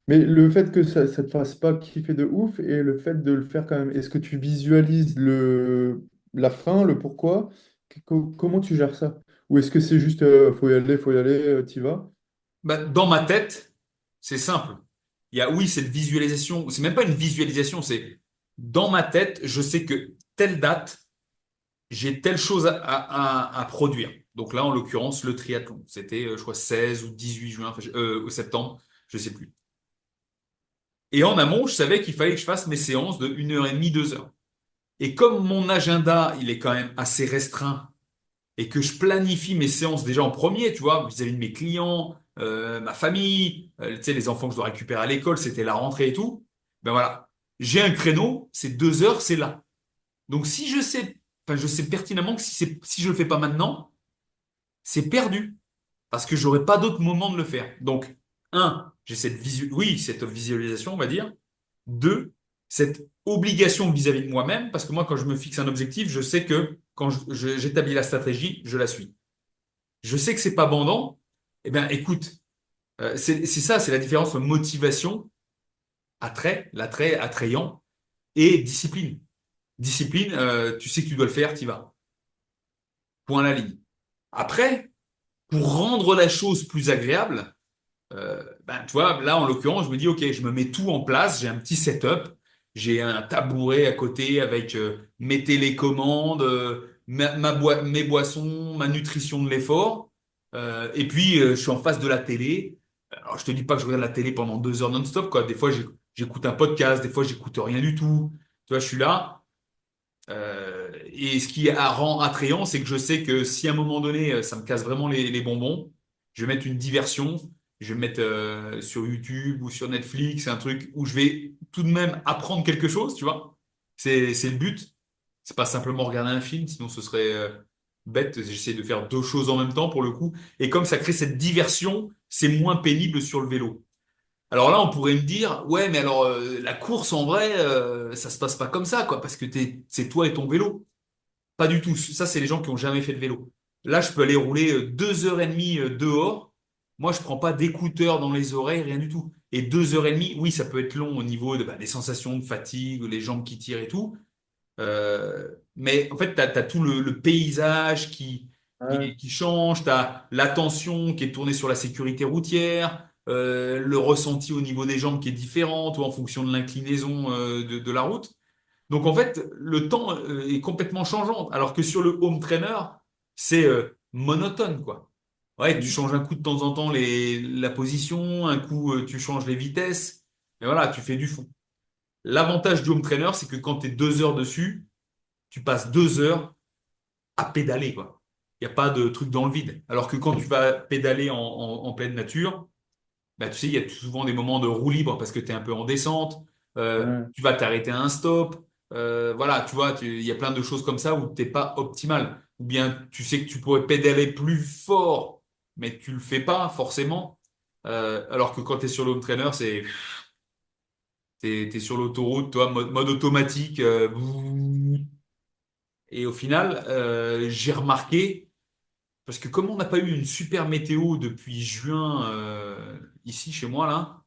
B: Mais le fait que ça te fasse pas kiffer de ouf et le fait de le faire quand même, est-ce que tu visualises la fin, le pourquoi? Comment tu gères ça? Ou est-ce que c'est juste, faut y aller, t'y vas?
A: Bah, dans ma tête, c'est simple. Il y a, oui, cette visualisation. C'est même pas une visualisation, c'est dans ma tête, je sais que telle date, j'ai telle chose à produire. Donc là, en l'occurrence, le triathlon. C'était, je crois, 16 ou 18 juin, enfin, au septembre, je sais plus. Et en amont, je savais qu'il fallait que je fasse mes séances de 1h30, 2 heures. Et comme mon agenda, il est quand même assez restreint et que je planifie mes séances déjà en premier, tu vois, vis-à-vis de mes clients, ma famille, tu sais, les enfants que je dois récupérer à l'école, c'était la rentrée et tout, ben voilà, j'ai un créneau, c'est 2 heures, c'est là. Donc si je sais, enfin je sais pertinemment que si je le fais pas maintenant, c'est perdu parce que j'aurai pas d'autre moment de le faire. Donc j'ai cette visualisation, on va dire. Deux, cette obligation vis-à-vis de moi-même, parce que moi, quand je me fixe un objectif, je sais que quand j'établis la stratégie, je la suis. Je sais que c'est pas bandant. Eh bien, écoute, c'est ça, c'est la différence entre motivation, l'attrait attrayant, et discipline. Discipline, tu sais que tu dois le faire, tu y vas. Point à la ligne. Après, pour rendre la chose plus agréable, ben, tu vois, là, en l'occurrence, je me dis, OK, je me mets tout en place, j'ai un petit setup, j'ai un tabouret à côté avec mes télécommandes, mes boissons, ma nutrition de l'effort, et puis je suis en face de la télé. Alors, je te dis pas que je regarde la télé pendant 2 heures non-stop, quoi. Des fois, j'écoute un podcast, des fois, j'écoute rien du tout. Tu vois, je suis là. Et ce qui rend attrayant, c'est que je sais que si à un moment donné, ça me casse vraiment les bonbons, je vais mettre une diversion, je vais mettre sur YouTube ou sur Netflix un truc où je vais tout de même apprendre quelque chose, tu vois. C'est le but. C'est pas simplement regarder un film, sinon ce serait bête. J'essaie de faire deux choses en même temps pour le coup. Et comme ça crée cette diversion, c'est moins pénible sur le vélo. Alors là, on pourrait me dire, ouais, mais alors la course en vrai, ça se passe pas comme ça, quoi, parce que c'est toi et ton vélo. Pas du tout. Ça, c'est les gens qui ont jamais fait de vélo. Là, je peux aller rouler 2 heures et demie dehors. Moi, je prends pas d'écouteurs dans les oreilles, rien du tout. Et 2 heures et demie, oui, ça peut être long au niveau des sensations de fatigue, les jambes qui tirent et tout. Mais en fait, tu as, tout le paysage
B: Ouais,
A: qui change, tu as l'attention qui est tournée sur la sécurité routière, le ressenti au niveau des jambes qui est différent, ou en fonction de l'inclinaison de la route. Donc en fait, le temps est complètement changeant, alors que sur le home trainer, c'est monotone, quoi. Ouais, tu
B: mm,
A: changes un coup de temps en temps la position, un coup tu changes les vitesses, et voilà, tu fais du fond. L'avantage du home trainer, c'est que quand tu es 2 heures dessus, tu passes 2 heures à pédaler, quoi. Il n'y a pas de truc dans le vide. Alors que quand tu vas pédaler en pleine nature, bah, tu sais, il y a souvent des moments de roue libre parce que tu es un peu en descente.
B: ouais.
A: Tu vas t'arrêter à un stop. Voilà, tu vois, il y a plein de choses comme ça où t'es pas optimal. Ou bien tu sais que tu pourrais pédaler plus fort, mais tu le fais pas forcément. Alors que quand tu es sur le home trainer, t'es sur l'autoroute, toi, mode automatique. Et au final, j'ai remarqué, parce que comme on n'a pas eu une super météo depuis juin ici chez moi, là,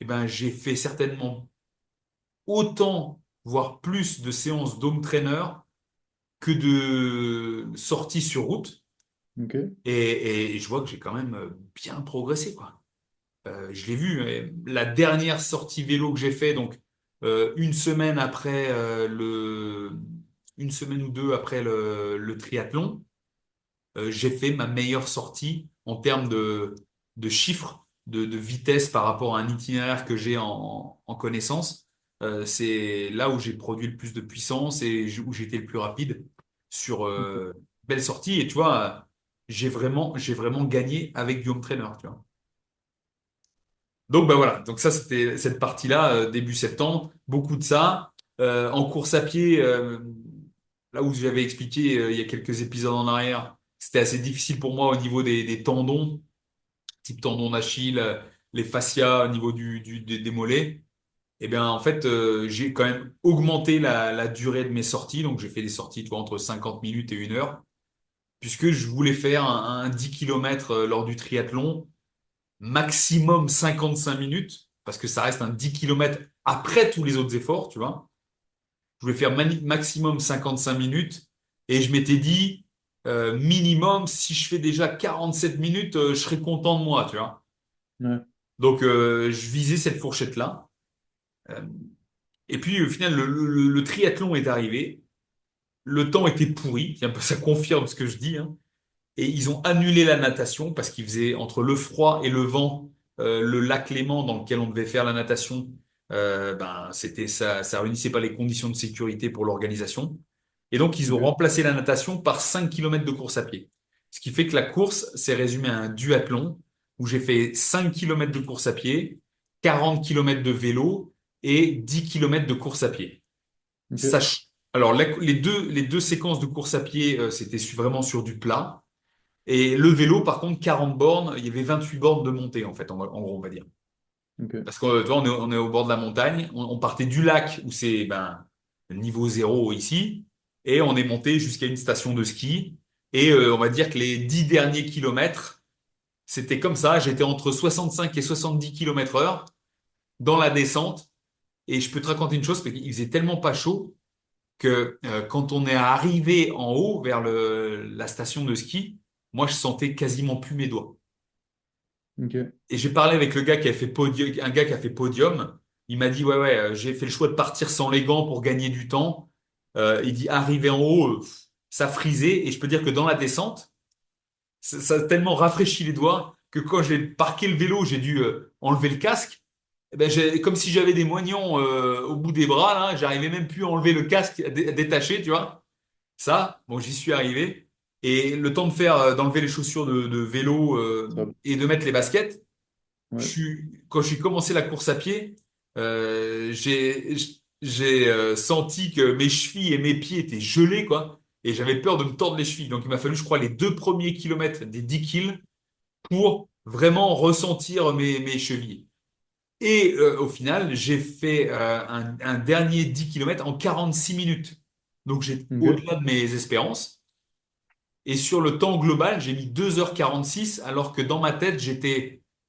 A: eh ben, j'ai fait certainement autant, voire plus de séances d'home trainer que de sorties sur route.
B: Ok.
A: Et je vois que j'ai quand même bien progressé, quoi. Je l'ai vu, la dernière sortie vélo que j'ai fait, donc une semaine après une semaine ou deux après le triathlon, j'ai fait ma meilleure sortie en termes de chiffres, de vitesse par rapport à un itinéraire que j'ai en connaissance. C'est là où j'ai produit le plus de puissance et où j'étais le plus rapide sur
B: Ok.
A: belle sortie. Et tu vois, j'ai vraiment gagné avec du home trainer, tu vois. Donc bah voilà, donc ça c'était cette partie-là, début septembre, beaucoup de ça. En course à pied, là où j'avais expliqué il y a quelques épisodes en arrière, c'était assez difficile pour moi au niveau des tendons, type tendon d'Achille, les fascias au niveau des mollets. Et bien en fait, j'ai quand même augmenté la durée de mes sorties, donc j'ai fait des sorties tu vois, entre 50 minutes et 1 heure, puisque je voulais faire un 10 km lors du triathlon maximum 55 minutes, parce que ça reste un 10 km après tous les autres efforts, tu vois. Je voulais faire maximum 55 minutes et je m'étais dit, minimum, si je fais déjà 47 minutes, je serais content de moi, tu vois.
B: Ouais.
A: Donc, je visais cette fourchette-là. Euh, et puis, au final, le triathlon est arrivé. Le temps était pourri. Tiens, ça confirme ce que je dis, hein. Et ils ont annulé la natation parce qu'il faisait entre le froid et le vent, le lac Léman dans lequel on devait faire la natation, ben c'était ça, ça réunissait pas les conditions de sécurité pour l'organisation. Et donc ils ont
B: Ok.
A: remplacé la natation par 5 kilomètres de course à pied. Ce qui fait que la course s'est résumée à un duathlon où j'ai fait 5 kilomètres de course à pied, 40 kilomètres de vélo et 10 kilomètres de course à pied.
B: Ok.
A: Sach- Alors les deux séquences de course à pied, c'était vraiment sur du plat. Et le vélo, par contre, 40 bornes, il y avait 28 bornes de montée, en fait, en gros, on va dire.
B: Ok.
A: Parce que, tu vois, on est au bord de la montagne, on partait du lac, où c'est ben, niveau zéro ici, et on est monté jusqu'à une station de ski. Et on va dire que les 10 derniers kilomètres, c'était comme ça, j'étais entre 65 et 70 kilomètres heure dans la descente. Et je peux te raconter une chose, parce qu'il faisait tellement pas chaud que quand on est arrivé en haut vers la station de ski, moi, je sentais quasiment plus mes doigts.
B: Ok.
A: Et j'ai parlé avec le gars qui a fait podium, un gars qui a fait podium. Il m'a dit, ouais, ouais, j'ai fait le choix de partir sans les gants pour gagner du temps. Il dit, arrivé en haut, ça frisait. Et je peux dire que dans la descente, ça a tellement rafraîchi les doigts que quand j'ai parqué le vélo, j'ai dû enlever le casque. Eh ben, comme si j'avais des moignons au bout des bras, là, j'arrivais même plus à enlever le casque à détacher, tu vois. Ça, bon, j'y suis arrivé. Et le temps de faire, d'enlever les chaussures de vélo
B: Ça va.
A: et de mettre les baskets,
B: Ouais.
A: quand j'ai commencé la course à pied, j'ai senti que mes chevilles et mes pieds étaient gelés, quoi. Et j'avais peur de me tordre les chevilles. Donc il m'a fallu, je crois, les 2 premiers kilomètres des 10 kills pour vraiment ressentir mes chevilles. Et au final, j'ai fait un dernier 10 kilomètres en 46 minutes. Donc j'ai
B: Ok.
A: au-delà de mes espérances. Et sur le temps global, j'ai mis 2h46, alors que dans ma tête,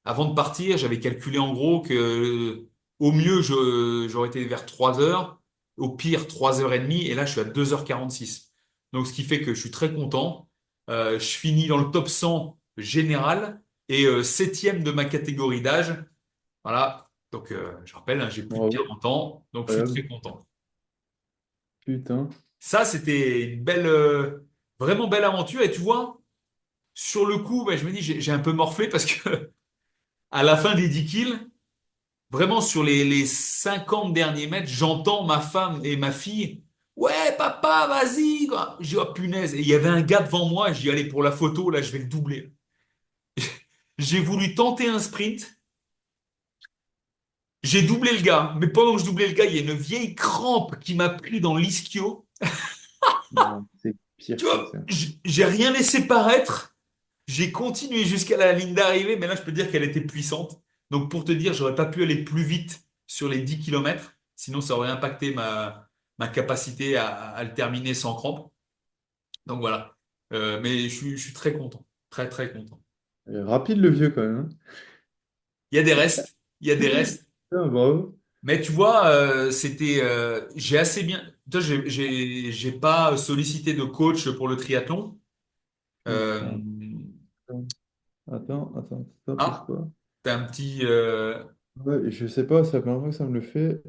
A: avant de partir, j'avais calculé en gros que au mieux, j'aurais été vers 3 heures, au pire 3h30, et là, je suis à 2h46. Donc, ce qui fait que je suis très content. Je finis dans le top 100 général et septième de ma catégorie d'âge. Voilà. Donc, je rappelle, hein, j'ai plus de
B: Bravo.
A: 40 ans, donc je suis
B: Incroyable.
A: très content.
B: Putain.
A: Ça, c'était une belle, vraiment belle aventure. Et tu vois, sur le coup, bah, je me dis, j'ai un peu morflé parce que à la fin des 10 kills, vraiment sur les 50 derniers mètres, j'entends ma femme et ma fille. Ouais, papa, vas-y, quoi. J'ai dit, oh punaise. Et il y avait un gars devant moi. J'ai dit, allez, pour la photo, là, je vais le doubler. J'ai voulu tenter un sprint. J'ai doublé le gars. Mais pendant que je doublais le gars, il y a une vieille crampe qui m'a pris dans l'ischio.
B: Non, c'est
A: Tu
B: pire que
A: vois,
B: ça.
A: j'ai rien laissé paraître. J'ai continué jusqu'à la ligne d'arrivée, mais là, je peux te dire qu'elle était puissante. Donc, pour te dire, j'aurais pas pu aller plus vite sur les 10 kilomètres. Sinon, ça aurait impacté ma capacité à le terminer sans crampe. Donc, voilà. Mais je suis très content. Très, très content.
B: Rapide le vieux quand même, hein.
A: Il y a des restes. Il y a des restes.
B: Putain, bravo.
A: Mais tu vois, j'ai assez bien. Toi, j'ai pas sollicité de coach pour le triathlon. Euh,
B: Attends, attends, stop, bouge
A: ah,
B: pas.
A: t'as un petit.
B: Ouais, je sais pas, c'est la première fois que ça me le fait.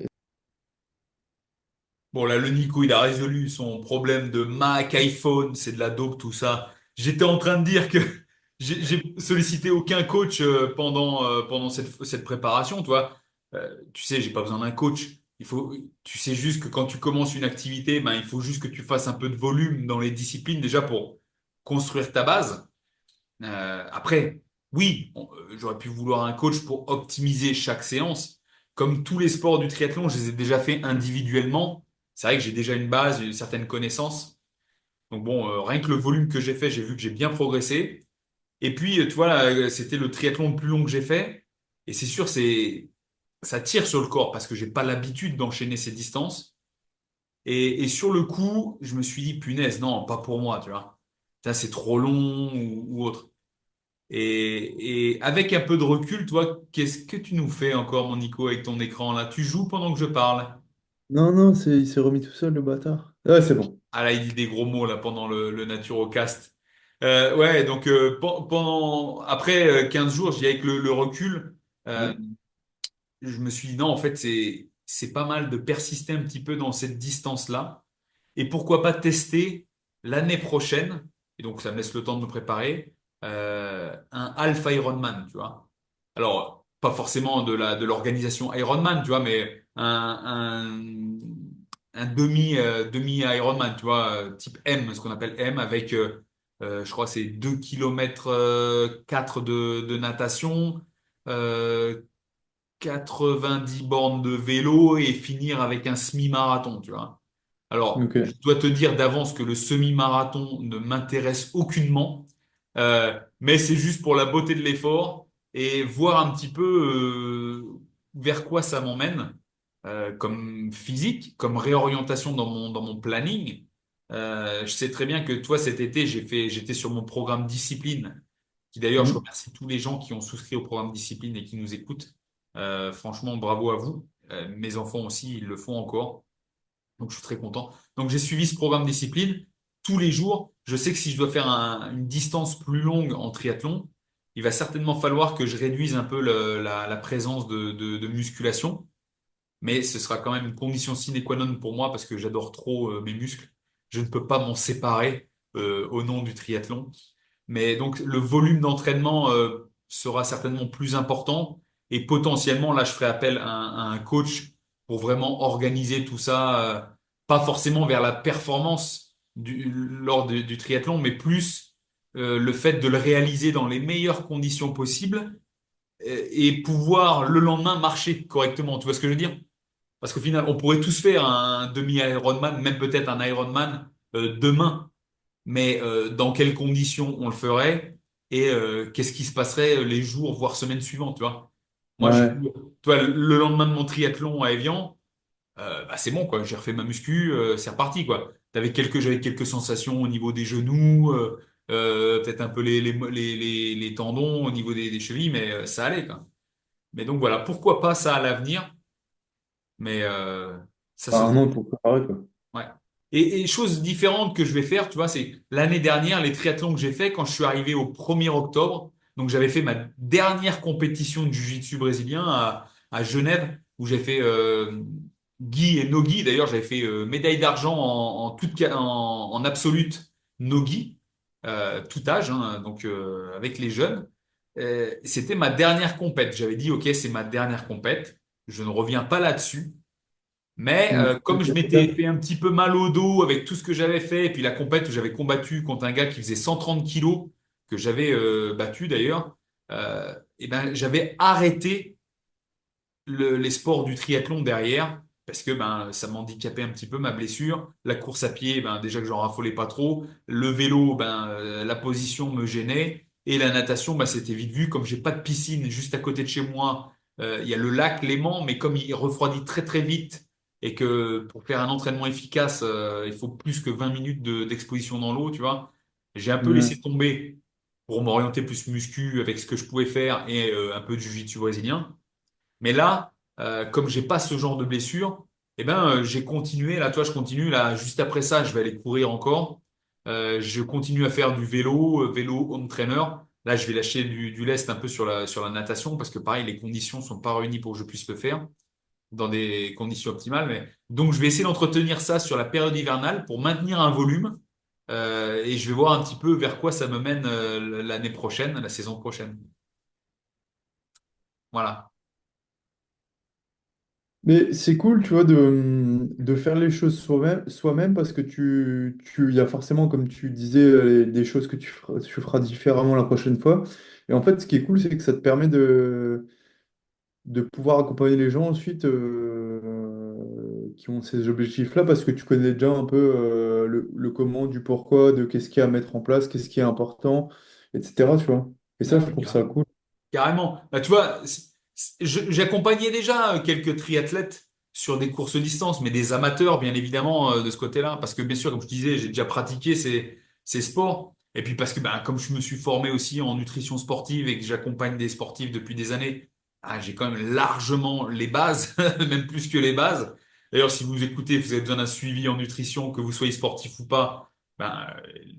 A: Bon, là, le Nico, il a résolu son problème de Mac, iPhone, c'est de la dope, tout ça. J'étais en train de dire que j'ai sollicité aucun coach pendant cette préparation, toi. Tu sais, j'ai pas besoin d'un coach. Tu sais juste que quand tu commences une activité, ben, il faut juste que tu fasses un peu de volume dans les disciplines déjà pour construire ta base. Après, oui, j'aurais pu vouloir un coach pour optimiser chaque séance. Comme tous les sports du triathlon, je les ai déjà fait individuellement. C'est vrai que j'ai déjà une base, une certaine connaissance. Donc bon, rien que le volume que j'ai fait, j'ai vu que j'ai bien progressé. Et puis, tu vois, là, c'était le triathlon le plus long que j'ai fait. Et c'est sûr, ça tire sur le corps parce que j'ai pas l'habitude d'enchaîner ces distances. Et sur le coup, je me suis dit, punaise, non, pas pour moi, tu vois. Ça, c'est trop long ou autre. Et avec un peu de recul, toi, qu'est-ce que tu nous fais encore, mon Nico, avec ton écran là? Tu joues pendant que je parle?
B: Non, non, il s'est remis tout seul, le bâtard. Ouais, c'est bon.
A: Ah là, il dit des gros mots là pendant le Naturocast. Ouais, donc pendant après 15 jours, j'y ai avec le recul, euh,
B: Mm.
A: je me suis dit non, en fait, c'est pas mal de persister un petit peu dans cette distance-là. Et pourquoi pas tester l'année prochaine, et donc ça me laisse le temps de me préparer, un Half Ironman, tu vois. Alors, pas forcément de l'organisation Ironman, tu vois, mais un demi Ironman, tu vois, type M, ce qu'on appelle M, avec, je crois, c'est 2 km 4 de natation, euh, 90 bornes de vélo et finir avec un semi-marathon, tu vois. Alors, je
B: Ok.
A: dois te dire d'avance que le semi-marathon ne m'intéresse aucunement, mais c'est juste pour la beauté de l'effort et voir un petit peu vers quoi ça m'emmène, comme physique, comme réorientation dans mon planning. Je sais très bien que toi, cet été, j'étais sur mon programme discipline, qui d'ailleurs, je
B: Mm.
A: remercie tous les gens qui ont souscrit au programme discipline et qui nous écoutent. Franchement, bravo à vous. Mes enfants aussi, ils le font encore. Donc, je suis très content. Donc, j'ai suivi ce programme discipline tous les jours. Je sais que si je dois faire une distance plus longue en triathlon, il va certainement falloir que je réduise un peu la présence de musculation. Mais ce sera quand même une condition sine qua non pour moi parce que j'adore trop mes muscles. Je ne peux pas m'en séparer au nom du triathlon. Mais donc, le volume d'entraînement sera certainement plus important et potentiellement, là, je ferai appel à un coach pour vraiment organiser tout ça, pas forcément vers la performance lors du triathlon, mais plus le fait de le réaliser dans les meilleures conditions possibles et pouvoir le lendemain marcher correctement. Tu vois ce que je veux dire? Parce qu'au final, on pourrait tous faire un demi-Ironman, même peut-être un Ironman demain, mais dans quelles conditions on le ferait et qu'est-ce qui se passerait les jours, voire semaines suivantes, tu vois. Moi,
B: Ouais.
A: tu vois, le lendemain de mon triathlon à Evian, bah, c'est bon, quoi. J'ai refait ma muscu, c'est reparti, quoi. J'avais quelques sensations au niveau des genoux, peut-être un peu les tendons au niveau des chevilles, mais ça allait, quoi. Mais donc voilà, pourquoi pas ça à l'avenir, mais ça se
B: Bah, un
A: fera.
B: an pour préparer, quoi.
A: Ouais. Et chose différente que je vais faire, tu vois, c'est l'année dernière, les triathlons que j'ai fait quand je suis arrivé au 1er octobre. Donc, j'avais fait ma dernière compétition de jiu-jitsu brésilien à Genève, où j'ai fait gi et no-gi. D'ailleurs, j'avais fait médaille d'argent en absolute no-gi, tout âge, hein, donc avec les jeunes. C'était ma dernière compète. J'avais dit, OK, c'est ma dernière compète. Je ne reviens pas là-dessus. Mais
B: Mm.
A: comme je m'étais fait un petit peu mal au dos avec tout ce que j'avais fait, et puis la compète où j'avais combattu contre un gars qui faisait 130 kilos, que j'avais battu d'ailleurs, et ben, j'avais arrêté les sports du triathlon derrière, parce que ben, ça m'handicapait un petit peu ma blessure. La course à pied, ben, déjà que j'en raffolais pas trop. Le vélo, ben, la position me gênait. Et la natation, ben, c'était vite vu. Comme j'ai pas de piscine juste à côté de chez moi, il y a le lac Léman, mais comme il refroidit très très vite et que pour faire un entraînement efficace, il faut plus que 20 minutes d'exposition dans l'eau, tu vois. J'ai un peu
B: Ouais.
A: laissé tomber pour m'orienter plus muscu avec ce que je pouvais faire et un peu de jiu-jitsu brésilien. Mais là, comme j'ai pas ce genre de blessure, eh ben, j'ai continué. Là, toi, je continue. Là, juste après ça, je vais aller courir encore. Je continue à faire du vélo, vélo home trainer. Là, je vais lâcher du lest un peu sur la natation parce que pareil, les conditions sont pas réunies pour que je puisse le faire dans des conditions optimales. Mais donc, je vais essayer d'entretenir ça sur la période hivernale pour maintenir un volume. Et je vais voir un petit peu vers quoi ça me mène l'année prochaine, la saison prochaine. Voilà.
B: Mais c'est cool, tu vois, de faire les choses soi-même parce que il y a forcément, comme tu disais, des choses que tu feras différemment la prochaine fois. Et en fait, ce qui est cool, c'est que ça te permet de pouvoir accompagner les gens ensuite qui ont ces objectifs-là parce que tu connais déjà un peu le comment, du pourquoi, de qu'est-ce qu'il y a à mettre en place, qu'est-ce qui est important, etc. Tu vois. Et ça,
A: Ah
B: je
A: oui,
B: trouve ça cool.
A: carrément. Bah, tu vois, j'accompagnais déjà quelques triathlètes sur des courses distance, mais des amateurs, bien évidemment, de ce côté-là. Parce que, bien sûr, comme je te disais, j'ai déjà pratiqué ces sports. Et puis parce que, bah, comme je me suis formé aussi en nutrition sportive et que j'accompagne des sportifs depuis des années, ah, j'ai quand même largement les bases, même plus que les bases. D'ailleurs, si vous écoutez, vous avez besoin d'un suivi en nutrition, que vous soyez sportif ou pas,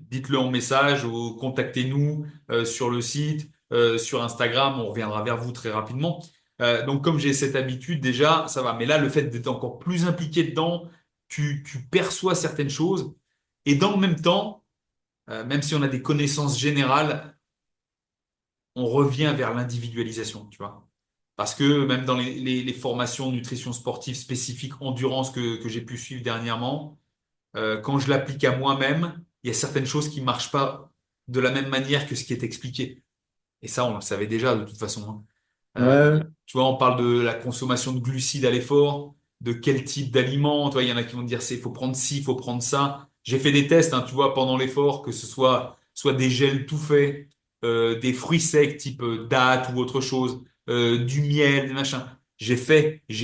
A: dites-le en message ou contactez-nous sur le site, sur Instagram, on reviendra vers vous très rapidement. Donc comme j'ai cette habitude déjà, ça va. Mais là, le fait d'être encore plus impliqué dedans, tu perçois certaines choses et dans le même temps, même si on a des connaissances générales, on revient vers l'individualisation, tu vois. Parce que même dans les formations nutrition sportive spécifiques endurance que j'ai pu suivre dernièrement, quand je l'applique à moi-même, il y a certaines choses qui marchent pas de la même manière que ce qui est expliqué. Et ça, on le savait déjà de toute façon, hein.
B: Ouais,
A: Tu vois, on parle de la consommation de glucides à l'effort, de quel type d'aliment. Tu vois, il y en a qui vont te dire, c'est, faut prendre ci, faut prendre ça. J'ai fait des tests, hein, tu vois, pendant l'effort, que ce soit des gels tout faits, des fruits secs type dattes ou autre chose, du miel, des machins. J'ai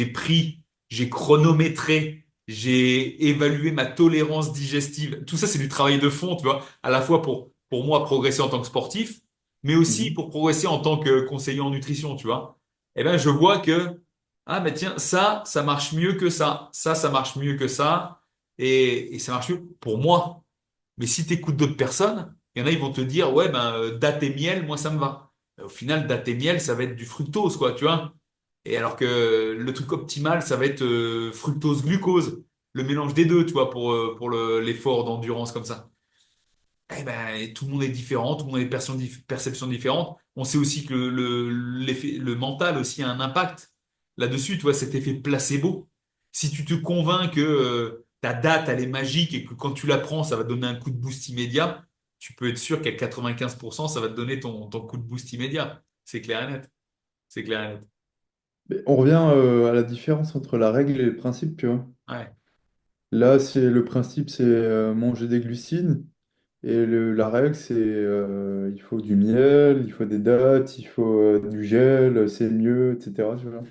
A: pris, j'ai chronométré, j'ai évalué ma tolérance digestive. Tout ça, c'est du travail de fond, tu vois, à la fois pour moi progresser en tant que sportif, mais aussi
B: mhm.
A: pour progresser en tant que conseiller en nutrition, tu vois. Eh ben, je vois que, ah, mais tiens, ça marche mieux que ça marche mieux que ça, et ça marche mieux pour moi. Mais si tu écoutes d'autres personnes, il y en a, ils vont te dire, ouais, date et miel, moi, ça me va. Au final, date et miel, ça va être du fructose, quoi, tu vois. Et alors que le truc optimal, ça va être fructose-glucose, le mélange des deux, tu vois, pour l'effort d'endurance comme ça. Eh ben, tout le monde est différent, tout le monde a des perceptions différentes. On sait aussi que le mental aussi a un impact là-dessus, tu vois, cet effet placebo. Si tu te convaincs que ta date, elle est magique et que quand tu la prends, ça va te donner un coup de boost immédiat, tu peux être sûr qu'à 95%, ça va te donner ton coup de boost immédiat. C'est clair et net. C'est clair et net.
B: Mais on revient à la différence entre la règle et le principe, tu vois.
A: Ouais.
B: Là, c'est le principe, c'est manger des glucides. Et la règle, c'est il faut du miel, il faut des dattes, il faut du gel, c'est mieux, etc. Tu vois.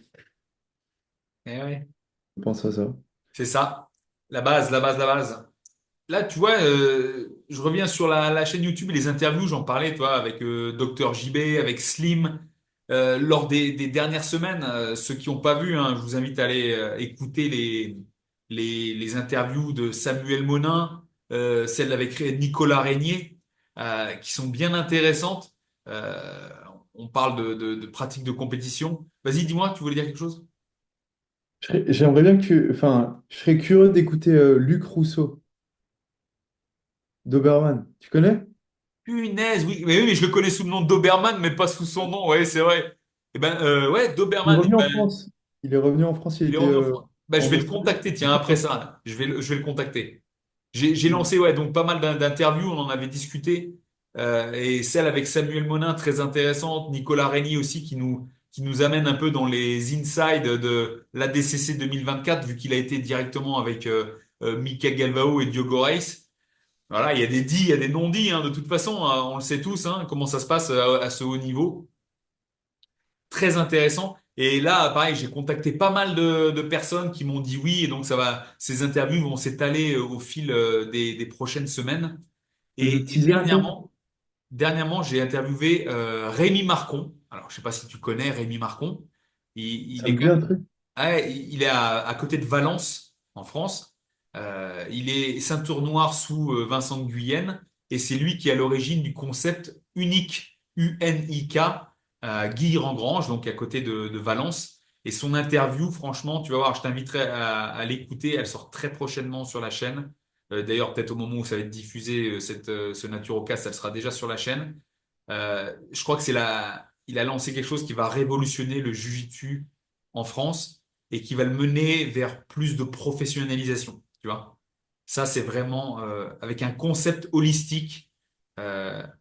A: Eh ouais.
B: Je pense à ça.
A: C'est ça. La base, la base, la base. Là, tu vois, je reviens sur la chaîne YouTube et les interviews, j'en parlais, toi, avec Dr JB, avec Slim, lors des dernières semaines. Ceux qui n'ont pas vu, hein, je vous invite à aller écouter les interviews de Samuel Monin, celles avec Nicolas Régnier, qui sont bien intéressantes. Euh, on parle de pratiques de compétition. Vas-y, dis-moi, tu voulais dire quelque chose?
B: J'aimerais bien que tu... Enfin, je serais curieux d'écouter Luc Rousseau, Doberman. Tu connais?
A: Punaise, oui, mais je le connais sous le nom d'Oberman, mais pas sous son nom, ouais, c'est vrai. Eh ben, ouais,
B: Il est
A: Doberman, eh
B: revenu en
A: ben,
B: France. Il est revenu en France, il
A: il est
B: était
A: revenu en France. Ben, je
B: en
A: vais le
B: Australie.
A: contacter, tiens, après ça, je vais le contacter. J'ai
B: Mm.
A: lancé, ouais, donc pas mal d'interviews, on en avait discuté, et celle avec Samuel Monin, très intéressante, Nicolas Régnier aussi, qui nous amène un peu dans les insides de l'ADCC 2024, vu qu'il a été directement avec Mika Galvao et Diogo Reis. Voilà, il y a des dits, il y a des non-dits, hein, de toute façon, hein, on le sait tous, hein, comment ça se passe à ce haut niveau. Très intéressant. Et là, pareil, j'ai contacté pas mal de personnes qui m'ont dit oui, et donc ces interviews vont s'étaler au fil des prochaines semaines.
B: Tu veux
A: Et
B: teaser un peu?
A: dernièrement, j'ai interviewé Rémi Marcon. Alors, je sais pas si tu connais Rémi Marcon. Il
B: Ça
A: est
B: me
A: quand
B: dit un
A: même,
B: truc.
A: ouais, il est à côté de Valence, en France. Il est ceinture noire sous Vincent de Guyenne et c'est lui qui est à l'origine du concept unique, UNIK, Guy Rengrange, donc à côté de Valence. Et son interview, franchement, tu vas voir, je t'inviterai à l'écouter. Elle sort très prochainement sur la chaîne. D'ailleurs, peut-être au moment où ça va être diffusé, ce Naturocast, elle sera déjà sur la chaîne. Je crois que il a lancé quelque chose qui va révolutionner le Jiu-Jitsu en France et qui va le mener vers plus de professionnalisation, tu vois. Ça, c'est vraiment avec un concept holistique,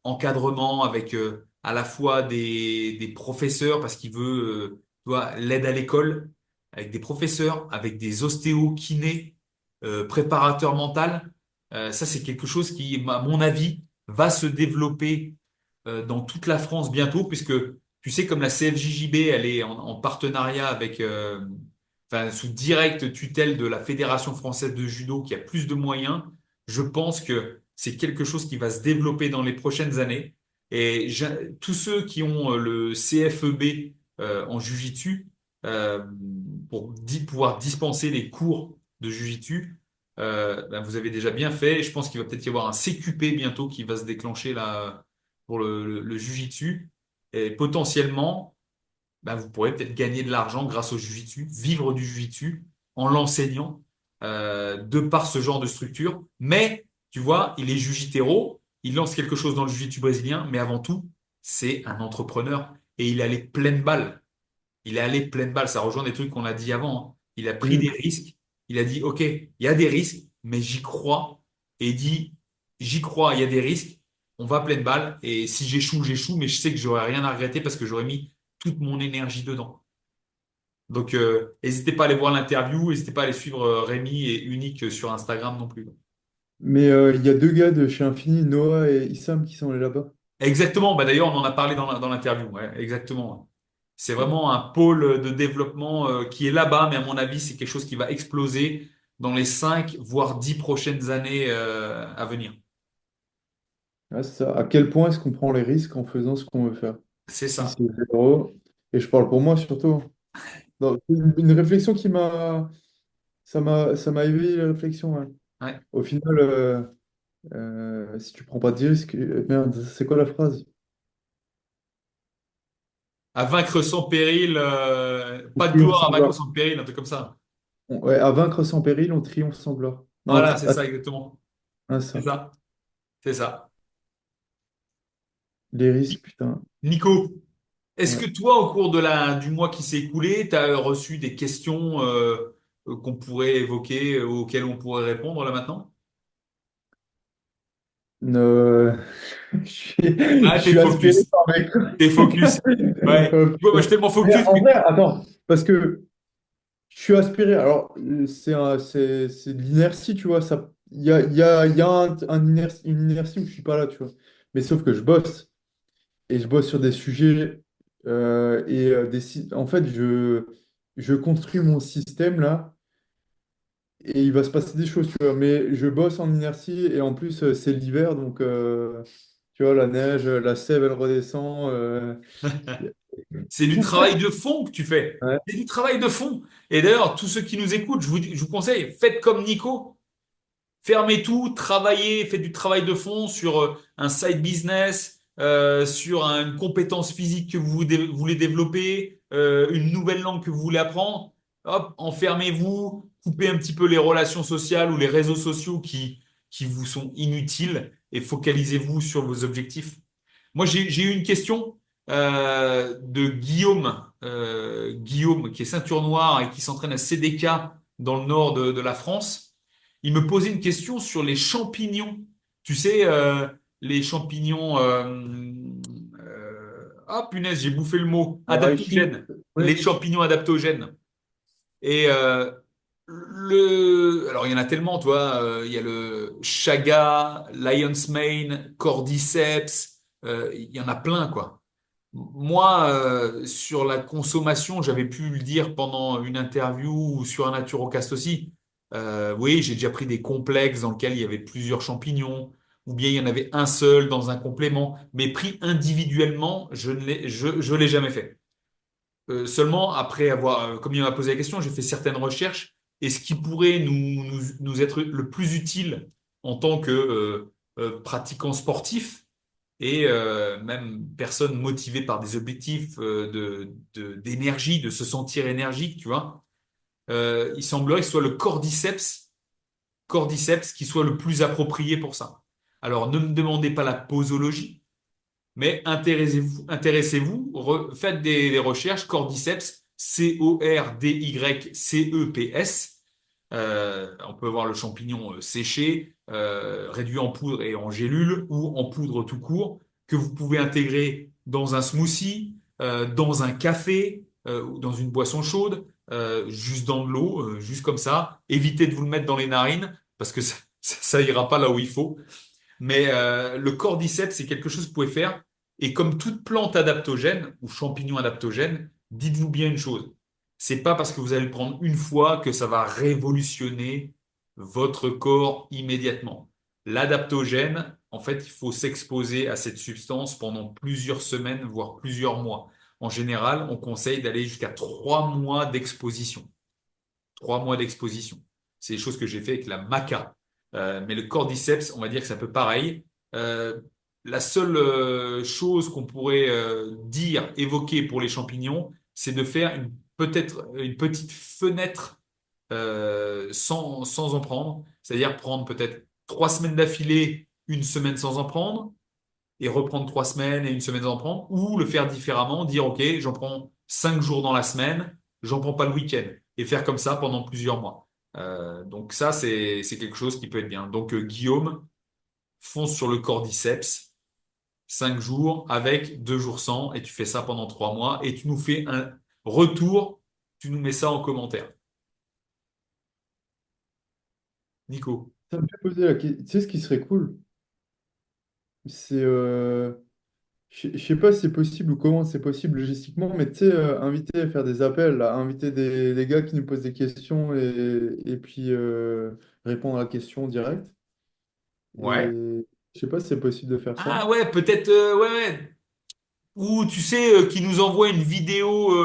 A: encadrement avec à la fois des professeurs parce qu'il veut, tu vois, l'aide à l'école, avec des professeurs, avec des ostéos, kinés, préparateurs mentaux. Ça, c'est quelque chose qui, à mon avis, va se développer dans toute la France bientôt, puisque tu sais, comme la CFJJB, elle est en partenariat avec, enfin, sous directe tutelle de la Fédération française de judo, qui a plus de moyens, je pense que c'est quelque chose qui va se développer dans les prochaines années. Et tous ceux qui ont le CFEB en Jiu-Jitsu, euh, pour pouvoir dispenser les cours de Jiu-Jitsu, ben, vous avez déjà bien fait. Je pense qu'il va peut-être y avoir un CQP bientôt qui va se déclencher là pour le Jiu-Jitsu. Et potentiellement, ben, vous pourrez peut-être gagner de l'argent grâce au Jiu-Jitsu, vivre du Jiu-Jitsu en l'enseignant de par ce genre de structure. Mais, tu vois, il est Jiu-Jitero, il lance quelque chose dans le Jiu-Jitsu brésilien, mais avant tout, c'est un entrepreneur et il allait pleine balle. Il est allé pleine balle. Ça rejoint des trucs qu'on a dit avant, hein. Il a pris des
B: Mm.
A: risques. Il a dit, OK, il y a des risques, mais j'y crois. Et il dit, j'y crois, il y a des risques. On va pleine balle. Et si j'échoue, j'échoue, mais je sais que j'aurai rien à regretter parce que j'aurais mis toute mon énergie dedans. Donc, n'hésitez pas à aller voir l'interview. N'hésitez pas à aller suivre Rémi et Unique sur Instagram non plus.
B: Mais il y a deux gars de chez Infini, Noah et Issam, qui sont allés là-bas.
A: Exactement. Bah, d'ailleurs, on en a parlé dans l'interview. Ouais, exactement. Ouais. C'est
B: Ok.
A: vraiment un pôle de développement qui est là-bas, mais à mon avis, c'est quelque chose qui va exploser dans les 5 voire 10 prochaines années à venir.
B: Ouais, c'est ça. À quel point est-ce qu'on prend les risques en faisant ce qu'on veut faire?
A: C'est
B: Si
A: ça.
B: c'est zéro, et je parle pour moi surtout. Non, une réflexion qui ça m'a éveillé la réflexion, ouais.
A: Ouais.
B: Au final, si tu prends pas de risques, merde, c'est quoi la phrase?
A: À vaincre sans péril,
B: On
A: pas de
B: triomphe
A: gloire
B: sans
A: à vaincre
B: gloire.
A: sans péril, un truc comme ça.
B: Ouais, à vaincre sans péril, on triomphe sans gloire. Non,
A: Voilà, c'est ça, exactement. C'est
B: ça.
A: ça. C'est ça.
B: Les risques, putain.
A: Nico, est-ce que
B: Ouais.
A: toi, au cours du mois qui s'est écoulé, tu as reçu des questions qu'on pourrait évoquer, auxquelles on pourrait répondre là maintenant?
B: Ne- je
A: Ah, t'es
B: suis aspiré
A: focus.
B: par mes...
A: T'es focus. Ouais. Tu vois, moi, je suis tellement
B: Mais
A: focus
B: en
A: que...
B: vrai, attends, parce que je suis aspiré. Alors, c'est de l'inertie, tu vois. Ça, il y a une inertie où je suis pas là, tu vois. Mais sauf que je bosse. Et je bosse sur des sujets. En fait, je construis mon système là. Et il va se passer des choses, tu vois. Mais je bosse en inertie. Et en plus, c'est l'hiver. Donc, tu vois, la neige, la sève, elle redescend.
A: C'est du travail de fond que tu fais.
B: Ouais.
A: C'est du travail de fond. Et d'ailleurs, tous ceux qui nous écoutent, je vous conseille, faites comme Nico. Fermez tout, travaillez, faites du travail de fond sur un side business, sur une compétence physique que vous voulez développer, une nouvelle langue que vous voulez apprendre. Hop, enfermez-vous, coupez un petit peu les relations sociales ou les réseaux sociaux qui vous sont inutiles et focalisez-vous sur vos objectifs. Moi, j'ai eu une question de Guillaume, qui est ceinture noire et qui s'entraîne à CDK dans le nord de la France. Il me posait une question sur les champignons. Tu sais, les champignons. Ah, punaise, j'ai bouffé le mot.
B: Reishi,
A: Adaptogènes. Les
B: ouais.
A: champignons adaptogènes. Et alors, il y en a tellement, tu vois. Il y a le chaga, lion's mane, cordyceps. Il y en a plein, quoi. Moi, sur la consommation, j'avais pu le dire pendant une interview ou sur un naturocast aussi. Oui, j'ai déjà pris des complexes dans lesquels il y avait plusieurs champignons, ou bien il y en avait un seul dans un complément, mais pris individuellement, je l'ai jamais fait. Seulement, après avoir, comme il m'a posé la question, j'ai fait certaines recherches, et ce qui pourrait nous être le plus utile en tant que pratiquant sportif, et même personne motivée par des objectifs d'énergie, de se sentir énergique, tu vois. Il semblerait que ce soit le cordyceps qui soit le plus approprié pour ça. Alors, ne me demandez pas la posologie, mais intéressez-vous, faites des recherches, cordyceps, Cordyceps. On peut voir le champignon séché, réduit en poudre et en gélule, ou en poudre tout court, que vous pouvez intégrer dans un smoothie, dans un café, ou dans une boisson chaude, juste dans de l'eau, juste comme ça. Évitez de vous le mettre dans les narines, parce que ça ira pas là où il faut. Mais le cordyceps, c'est quelque chose que vous pouvez faire. Et comme toute plante adaptogène ou champignon adaptogène, dites-vous bien une chose. C'est pas parce que vous allez le prendre une fois que ça va révolutionner votre corps immédiatement. L'adaptogène, en fait, il faut s'exposer à cette substance pendant plusieurs semaines, voire plusieurs mois. En général, on conseille d'aller jusqu'à 3 mois d'exposition. 3 mois d'exposition. C'est des choses que j'ai fait avec la maca. Mais le cordyceps, on va dire que c'est un peu pareil. Euh, la seule chose qu'on pourrait dire, évoquer pour les champignons, c'est de faire peut-être une petite fenêtre sans en prendre. C'est-à-dire prendre peut-être 3 semaines d'affilée, une semaine sans en prendre, et reprendre 3 semaines et une semaine sans en prendre, ou le faire différemment, dire, OK, j'en prends 5 jours dans la semaine, j'en prends pas le week-end, et faire comme ça pendant plusieurs mois. Donc ça, c'est quelque chose qui peut être bien. Donc Guillaume, fonce sur le cordyceps, 5 jours avec 2 jours sans, et tu fais ça pendant 3 mois, et tu nous fais un retour, tu nous mets ça en commentaire. Nico.
B: Ça me fait poser la question. Tu sais ce qui serait cool? C'est, je sais pas si c'est possible ou comment c'est possible logistiquement, mais tu sais, inviter à faire des appels, là, inviter des gars qui nous posent des questions et puis répondre à la question en direct.
A: Ouais.
B: Et je sais pas si c'est possible de faire ça.
A: Ah ouais, peut-être, ouais, ouais. Ou tu sais, qui nous envoie une vidéo,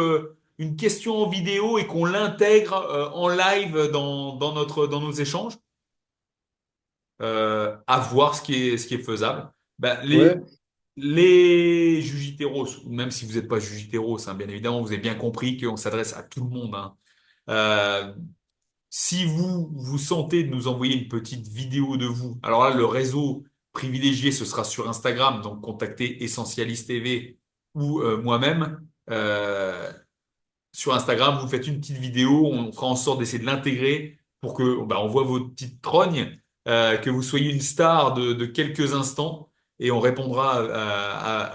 A: une question en vidéo et qu'on l'intègre en live dans nos échanges, à voir ce qui est faisable. Ben,
B: Ouais,
A: les Jugitéros, ou même si vous n'êtes pas Jugitéros, hein, bien évidemment, vous avez bien compris qu'on s'adresse à tout le monde. Hein. Euh, Si vous vous sentez de nous envoyer une petite vidéo de vous, alors là, le réseau privilégié, ce sera sur Instagram, donc contactez Essentialist TV ou moi-même. Sur Instagram, vous faites une petite vidéo, on fera en sorte d'essayer de l'intégrer pour que bah, on voit vos petites trognes, que vous soyez une star de quelques instants et on répondra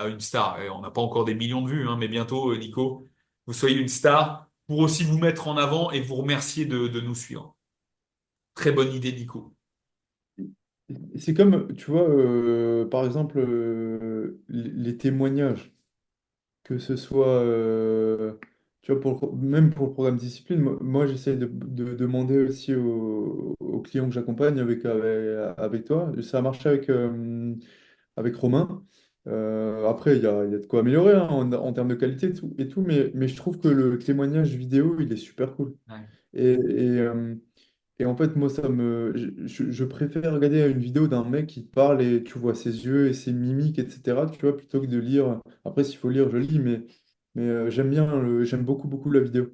A: à une star. Et on n'a pas encore des millions de vues, hein, mais bientôt, Nico, vous soyez une star pour aussi vous mettre en avant et vous remercier de nous suivre. Très bonne idée, Nico.
B: c'est comme, tu vois, par exemple, les témoignages. Que ce soit, tu vois, même pour le programme discipline, moi, j'essaie de demander aussi aux clients que j'accompagne avec toi. Ça a marché avec Romain. Après, il y a de quoi améliorer hein, en termes de qualité et tout, mais je trouve que le témoignage vidéo, il est super cool.
A: Ouais.
B: Et en fait, moi, je préfère regarder une vidéo d'un mec qui te parle et tu vois ses yeux et ses mimiques, etc. Tu vois, plutôt que de lire. Après, s'il faut lire, je lis, mais j'aime beaucoup, beaucoup la vidéo.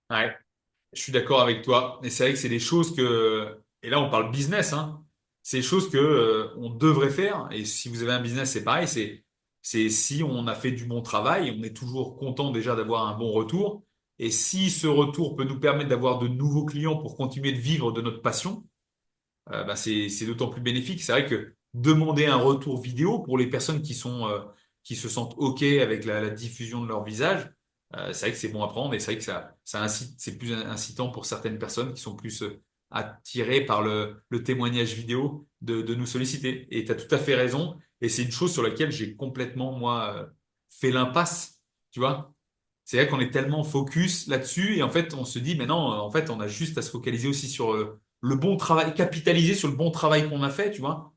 A: Ouais. Je suis d'accord avec toi. Et c'est vrai que c'est des choses et là on parle business, hein. C'est des choses que, on devrait faire. Et si vous avez un business, c'est pareil. C'est si on a fait du bon travail, on est toujours content déjà d'avoir un bon retour. Et si ce retour peut nous permettre d'avoir de nouveaux clients pour continuer de vivre de notre passion, bah, c'est d'autant plus bénéfique. C'est vrai que demander un retour vidéo pour les personnes qui se sentent OK avec la diffusion de leur visage, c'est vrai que c'est bon à prendre et c'est vrai que ça incite, c'est plus incitant pour certaines personnes qui sont plus attirées par le témoignage vidéo de nous solliciter. Et tu as tout à fait raison. Et c'est une chose sur laquelle j'ai complètement, moi, fait l'impasse. Tu vois? C'est vrai qu'on est tellement focus là-dessus et en fait, on se dit, mais non, en fait, on a juste à se focaliser aussi sur le bon travail, capitaliser sur le bon travail qu'on a fait, tu vois,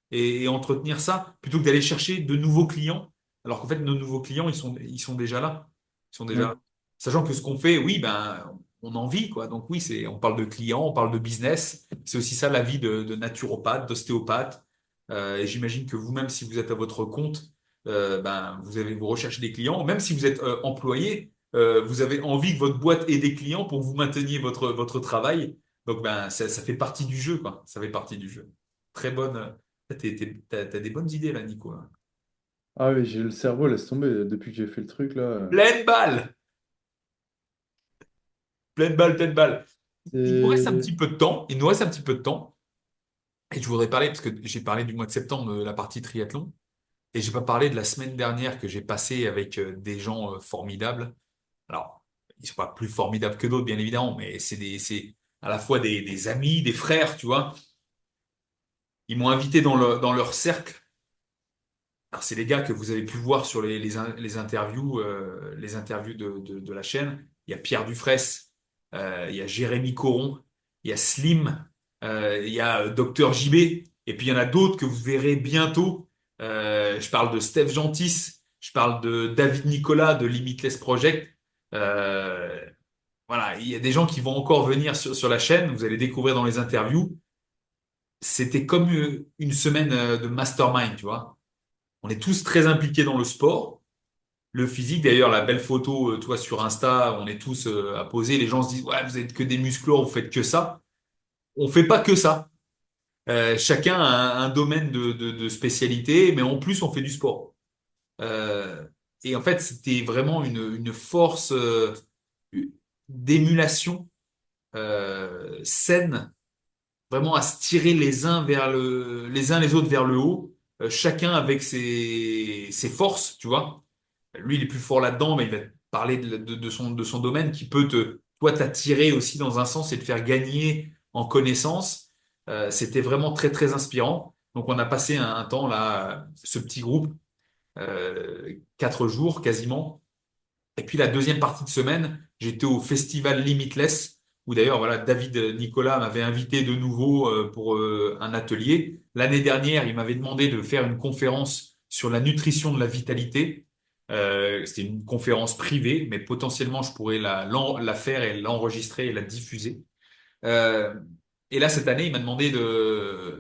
A: et entretenir ça plutôt que d'aller chercher de nouveaux clients, alors qu'en fait, nos nouveaux clients, ils sont déjà là. Ils sont déjà
B: Ouais.
A: là. Sachant que ce qu'on fait, oui, ben, on en vit, quoi. Donc oui, on parle de clients, on parle de business. C'est aussi ça la vie de naturopathe, d'ostéopathe. Et j'imagine que vous-même, si vous êtes à votre compte, ben, vous recherchez des clients. Même si vous êtes employé, vous avez envie que votre boîte ait des clients pour que vous mainteniez votre travail. Donc ben, ça fait partie du jeu, quoi. Ça fait partie du jeu. Très bonne. T'as des bonnes idées là, Nico. Hein.
B: Ah oui, j'ai le cerveau, laisse tomber. Depuis que j'ai fait le truc, là.
A: Pleine balle! Pleine balle, pleine balle. Il nous reste un
B: Et...
A: petit peu de temps. Il nous reste un petit peu de temps. Et je voudrais parler, parce que j'ai parlé du mois de septembre, de la partie triathlon. Et j'ai pas parlé de la semaine dernière que j'ai passée avec des gens formidables. Alors, ils sont pas plus formidables que d'autres, bien évidemment, mais c'est à la fois des amis, des frères, tu vois. Ils m'ont invité dans leur cercle. Alors, c'est les gars que vous avez pu voir sur les interviews de la chaîne. Il y a Pierre Dufraisse, il y a Jérémy Coron, il y a Slim, il y a Docteur JB, et puis il y en a d'autres que vous verrez bientôt. Je parle de Steph Gentis, je parle de David Nicolas de Limitless Project. Euh, voilà, il y a des gens qui vont encore venir sur la chaîne, vous allez découvrir dans les interviews. C'était comme une semaine de mastermind, tu vois. On est tous très impliqués dans le sport. Le physique, d'ailleurs, la belle photo, toi, sur Insta, on est tous à poser. Les gens se disent, ouais, vous êtes que des musclores, vous faites que ça. On fait pas que ça. Chacun a un domaine de spécialité, mais en plus, on fait du sport. Euh, et en fait, c'était vraiment une force d'émulation saine, vraiment à se tirer les uns les autres vers le haut, chacun avec ses forces, tu vois. Lui, il est plus fort là-dedans, mais il va te parler de son domaine qui peut toi, t'attirer aussi dans un sens et te faire gagner en connaissances. C'était vraiment très, très inspirant. Donc, on a passé un temps là, ce petit groupe, 4 jours quasiment. Et puis, la deuxième partie de semaine, j'étais au festival Limitless, où d'ailleurs, voilà, David Nicolas m'avait invité de nouveau pour un atelier. L'année dernière, il m'avait demandé de faire une conférence sur la nutrition de la vitalité. C'était une conférence privée, mais potentiellement, je pourrais la faire et l'enregistrer et la diffuser. Euh, et là, cette année, il m'a demandé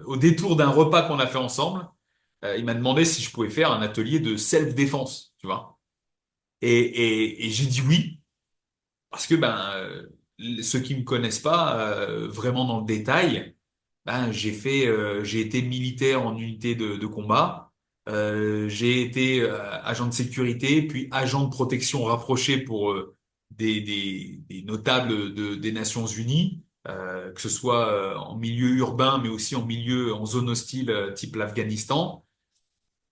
A: au détour d'un repas qu'on a fait ensemble, il m'a demandé si je pouvais faire un atelier de self-défense, tu vois. Et j'ai dit oui, parce que ceux qui me connaissent pas vraiment dans le détail, j'ai été militaire en unité de combat. J'ai été agent de sécurité, puis agent de protection rapproché pour des notables des Nations Unies, que ce soit en milieu urbain, mais aussi en zone hostile, type l'Afghanistan.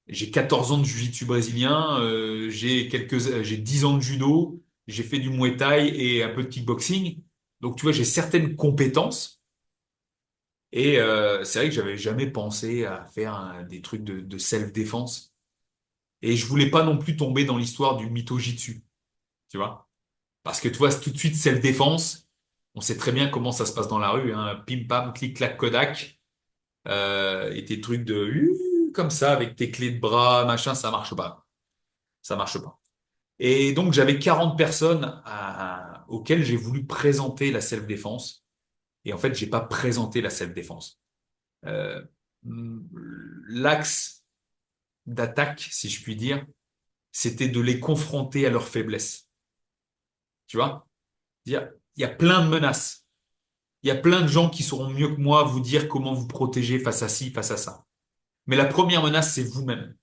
A: J'ai 14 ans de jiu-jitsu brésilien, j'ai 10 ans de judo, j'ai fait du muay thai et un peu de kickboxing. Donc, tu vois, j'ai certaines compétences. Et c'est vrai que j'avais jamais pensé à faire des trucs de self-défense. Et je voulais pas non plus tomber dans l'histoire du mytho-jitsu, tu vois. Parce que tu vois, tout de suite, self-défense, on sait très bien comment ça se passe dans la rue, hein. Pim pam, clic clac Kodak, et tes trucs comme ça avec tes clés de bras, machin, ça marche pas. Ça marche pas. Et donc, j'avais 40 personnes auxquelles j'ai voulu présenter la self-défense. Et en fait, j'ai pas présenté la self-défense. Euh, L'axe d'attaque, si je puis dire, c'était de les confronter à leurs faiblesses. Tu vois? Dire, il y a plein de menaces. Il y a plein de gens qui sauront mieux que moi vous dire comment vous protéger face à ci, face à ça. Mais la première menace, c'est vous-même.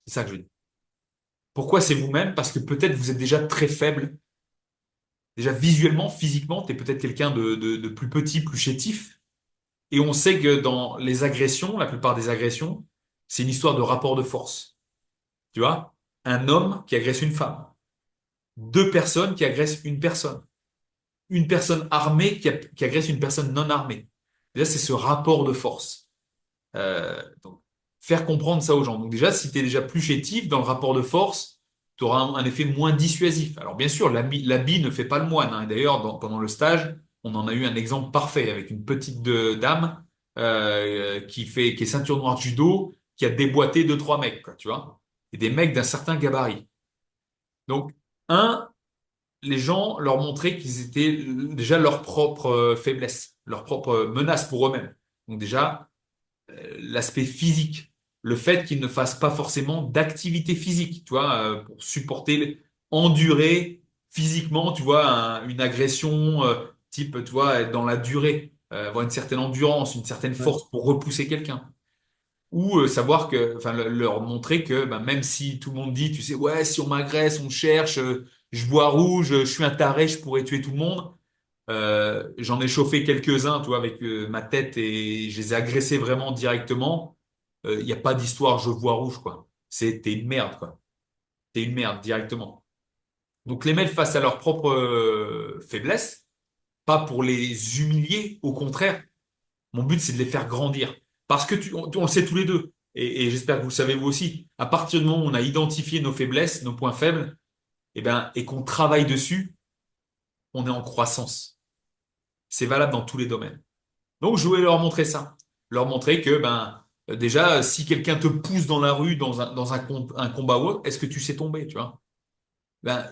A: C'est ça que je dis. Pourquoi c'est vous-même? Parce que peut-être vous êtes déjà très faible. Déjà visuellement, physiquement, tu es peut-être quelqu'un de plus petit, plus chétif. Et on sait que dans les agressions, la plupart des agressions, c'est une histoire de rapport de force. Tu vois? Un homme qui agresse une femme. Deux personnes qui agressent une personne. Une personne armée qui agresse une personne non armée. Déjà, c'est ce rapport de force. Donc, faire comprendre ça aux gens. Donc déjà, si tu es déjà plus chétif dans le rapport de force, tu auras un effet moins dissuasif. Alors bien sûr, l'habit ne fait pas le moine, hein. D'ailleurs, pendant le stage, on en a eu un exemple parfait avec une petite dame qui est ceinture noire de judo, qui a déboîté deux, trois mecs, quoi, tu vois. Et des mecs d'un certain gabarit. Donc, les gens leur montraient qu'ils étaient déjà leur propre faiblesse, leur propre menace pour eux-mêmes. Donc déjà, l'aspect physique, le fait qu'ils ne fassent pas forcément d'activité physique, tu vois, pour endurer physiquement, tu vois, une agression type, tu vois, être dans la durée, avoir une certaine endurance, une certaine
B: Ouais.
A: force pour repousser quelqu'un. Ou savoir que, enfin, leur montrer que ben, même si tout le monde dit, tu sais, ouais, si on m'agresse, on me cherche, je vois rouge, je suis un taré, je pourrais tuer tout le monde. J'en ai chauffé quelques-uns, tu vois, avec ma tête et je les ai agressés vraiment directement. Il n'y a pas d'histoire, je vois rouge, quoi. T'es une merde, quoi. T'es une merde directement. Donc les mettre face à leur propre faiblesse, pas pour les humilier, au contraire. Mon but, c'est de les faire grandir. Parce que on le sait tous les deux, et j'espère que vous le savez vous aussi, à partir du moment où on a identifié nos faiblesses, nos points faibles, et qu'on travaille dessus, on est en croissance. C'est valable dans tous les domaines. Donc, je voulais leur montrer ça. Leur montrer que, déjà, si quelqu'un te pousse dans la rue, un combat ou autre, est-ce que tu sais tomber, tu vois?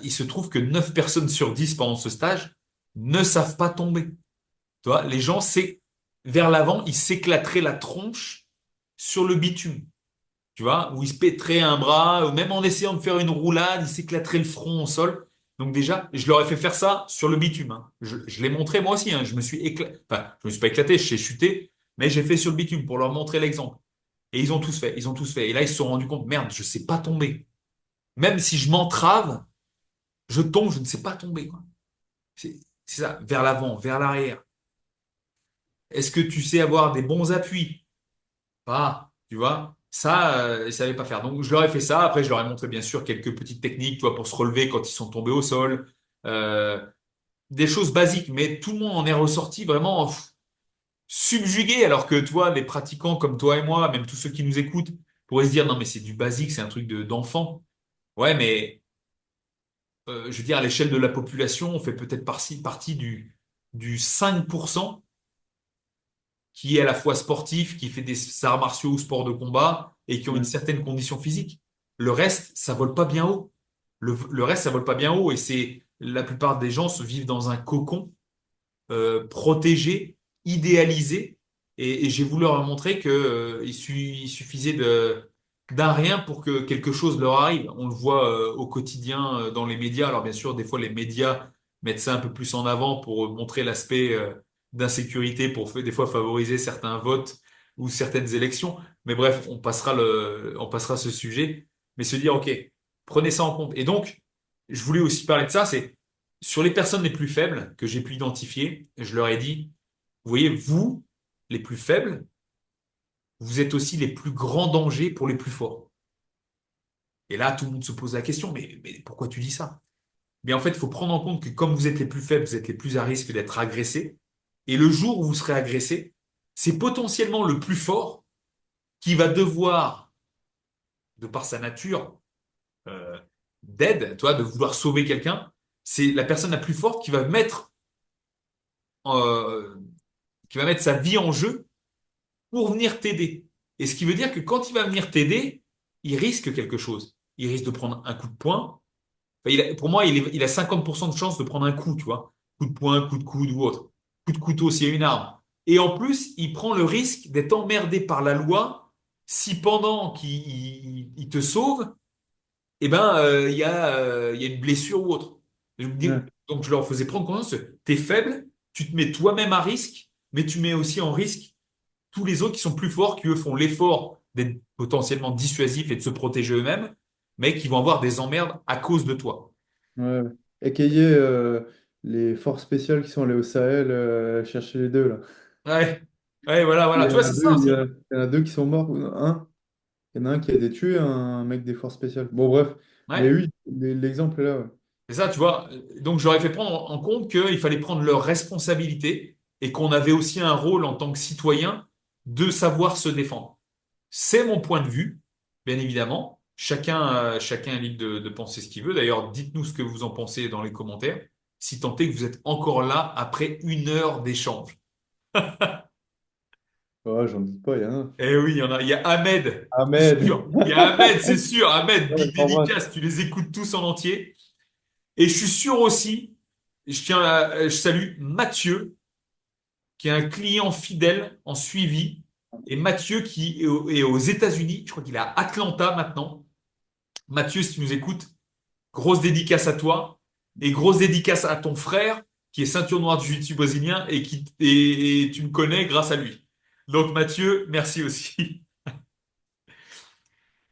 A: Il se trouve que 9 personnes sur 10 pendant ce stage, ne savent pas tomber. Tu vois, les gens, c'est vers l'avant, ils s'éclateraient la tronche sur le bitume. Tu vois, où ils se pèteraient un bras, ou même en essayant de faire une roulade, ils s'éclateraient le front au sol. Donc déjà, je leur ai fait faire ça sur le bitume, hein. Je l'ai montré moi aussi, hein. Je me suis éclaté, enfin, je me suis pas éclaté, j'ai chuté, mais j'ai fait sur le bitume pour leur montrer l'exemple. Et ils ont tous fait, ils ont tous fait. Et là, ils se sont rendus compte, merde, je sais pas tomber. Même si je m'entrave, je tombe, je ne sais pas tomber, quoi. C'est ça, vers l'avant, vers l'arrière. Est-ce que tu sais avoir des bons appuis? Pas, tu vois. Ça, ils savaient pas faire. Donc, je leur ai fait ça. Après, je leur ai montré, bien sûr, quelques petites techniques, tu vois, pour se relever quand ils sont tombés au sol. Euh, des choses basiques, mais tout le monde en est ressorti vraiment subjugué, alors que, toi, les pratiquants comme toi et moi, même tous ceux qui nous écoutent, pourraient se dire, non, mais c'est du basique, c'est un truc d'enfant. Ouais, mais, je veux dire, à l'échelle de la population, on fait peut-être partie du 5% qui est à la fois sportif, qui fait des arts martiaux ou sports de combat et qui ont une
B: Ouais.
A: certaine condition physique. Le reste, ça vole pas bien haut. Le reste, ça vole pas bien haut et c'est la plupart des gens se vivent dans un cocon protégé, idéalisé. Et j'ai voulu leur montrer que il suffisait d'un rien pour que quelque chose leur arrive. On le voit au quotidien dans les médias. Alors bien sûr, des fois les médias mettent ça un peu plus en avant pour montrer l'aspect d'insécurité, pour des fois favoriser certains votes ou certaines élections. Mais bref, on passera ce sujet. Mais se dire, OK, prenez ça en compte. Et donc, je voulais aussi parler de ça, c'est sur les personnes les plus faibles que j'ai pu identifier, je leur ai dit, vous voyez, vous, les plus faibles, vous êtes aussi les plus grands dangers pour les plus forts. Et là, tout le monde se pose la question, mais pourquoi tu dis ça? Mais en fait, il faut prendre en compte que comme vous êtes les plus faibles, vous êtes les plus à risque d'être agressés. Et le jour où vous serez agressé, c'est potentiellement le plus fort qui va devoir, de par sa nature euh, d'aide, toi, de vouloir sauver quelqu'un, c'est la personne la plus forte euh, qui va mettre sa vie en jeu pour venir t'aider. Et ce qui veut dire que quand il va venir t'aider, il risque quelque chose. Il risque de prendre un coup de poing. Enfin, pour moi, il a 50% de chance de prendre un coup, tu vois. Coup de poing, coup de coude ou autre. Coup de couteau, s'il y a une arme. Et en plus, il prend le risque d'être emmerdé par la loi si pendant qu'il te sauve, eh ben, il y a une blessure ou autre.
B: Ouais.
A: Donc, je leur faisais prendre conscience, t'es faible, tu te mets toi-même à risque, mais tu mets aussi en risque tous les autres qui sont plus forts, qui eux font l'effort d'être potentiellement dissuasifs et de se protéger eux-mêmes, mais qui vont avoir des emmerdes à cause de toi.
B: Ouais. Écayer les forces spéciales qui sont allées au Sahel chercher les deux là.
A: Ouais, ouais, voilà,
B: Il
A: voilà.
B: y
A: Tu
B: en
A: vois,
B: a
A: c'est
B: deux,
A: ça aussi.
B: il y en a deux qui sont morts. Il y en a un qui a été tué, un mec des forces spéciales. Bon, bref. Mais
A: Ouais,
B: oui, l'exemple est là. Ouais.
A: c'est ça, tu vois. Donc, je leur ai fait prendre en compte qu'il fallait prendre leurs responsabilités et qu'on avait aussi un rôle en tant que citoyen de savoir se défendre. C'est mon point de vue, bien évidemment. Chacun est libre de penser ce qu'il veut. D'ailleurs, dites-nous ce que vous en pensez dans les commentaires, si tant est que vous êtes encore là après 1 heure d'échange.
B: Ouais, j'en doute pas, il y en a un.
A: Eh oui, il y en a. Il y a Ahmed, c'est
B: Ahmed!
A: sûr. Il y a Ahmed, c'est sûr. Ahmed,
B: Ouais,
A: big
B: je t'embrasse.
A: dédicace. Tu les écoutes tous en entier. Et je suis sûr aussi, je salue Mathieu, qui est un client fidèle en suivi. Et Mathieu qui est aux États-Unis. Je crois qu'il est à Atlanta maintenant. Mathieu, si tu nous écoutes, grosse dédicace à toi. Et grosse dédicace à ton frère, qui est ceinture noire du jiu-jitsu brésilien et tu me connais grâce à lui. Donc Mathieu, merci aussi.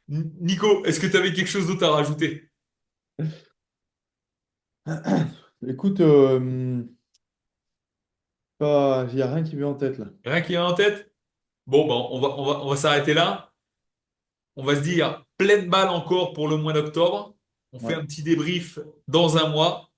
A: Nico, est-ce que tu avais quelque chose d'autre à rajouter?
B: Écoute, il n'y a rien qui me vient en tête là.
A: Rien qui vient en tête? Bon, ben, on va s'arrêter là. On va se dire pleine balle encore pour le mois d'octobre. On fait
B: Ouais.
A: un petit débrief dans un mois.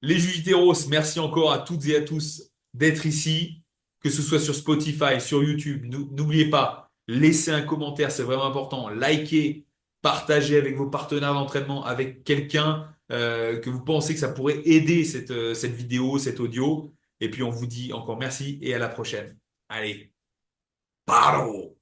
A: Les Jujiteros, merci encore à toutes et à tous d'être ici, que ce soit sur Spotify, sur YouTube. N'oubliez pas, laissez un commentaire, c'est vraiment important. Likez, partagez avec vos partenaires d'entraînement, avec quelqu'un que vous pensez que ça pourrait aider cette vidéo, cet audio. Et puis on vous dit encore merci et à la prochaine. Allez, paro!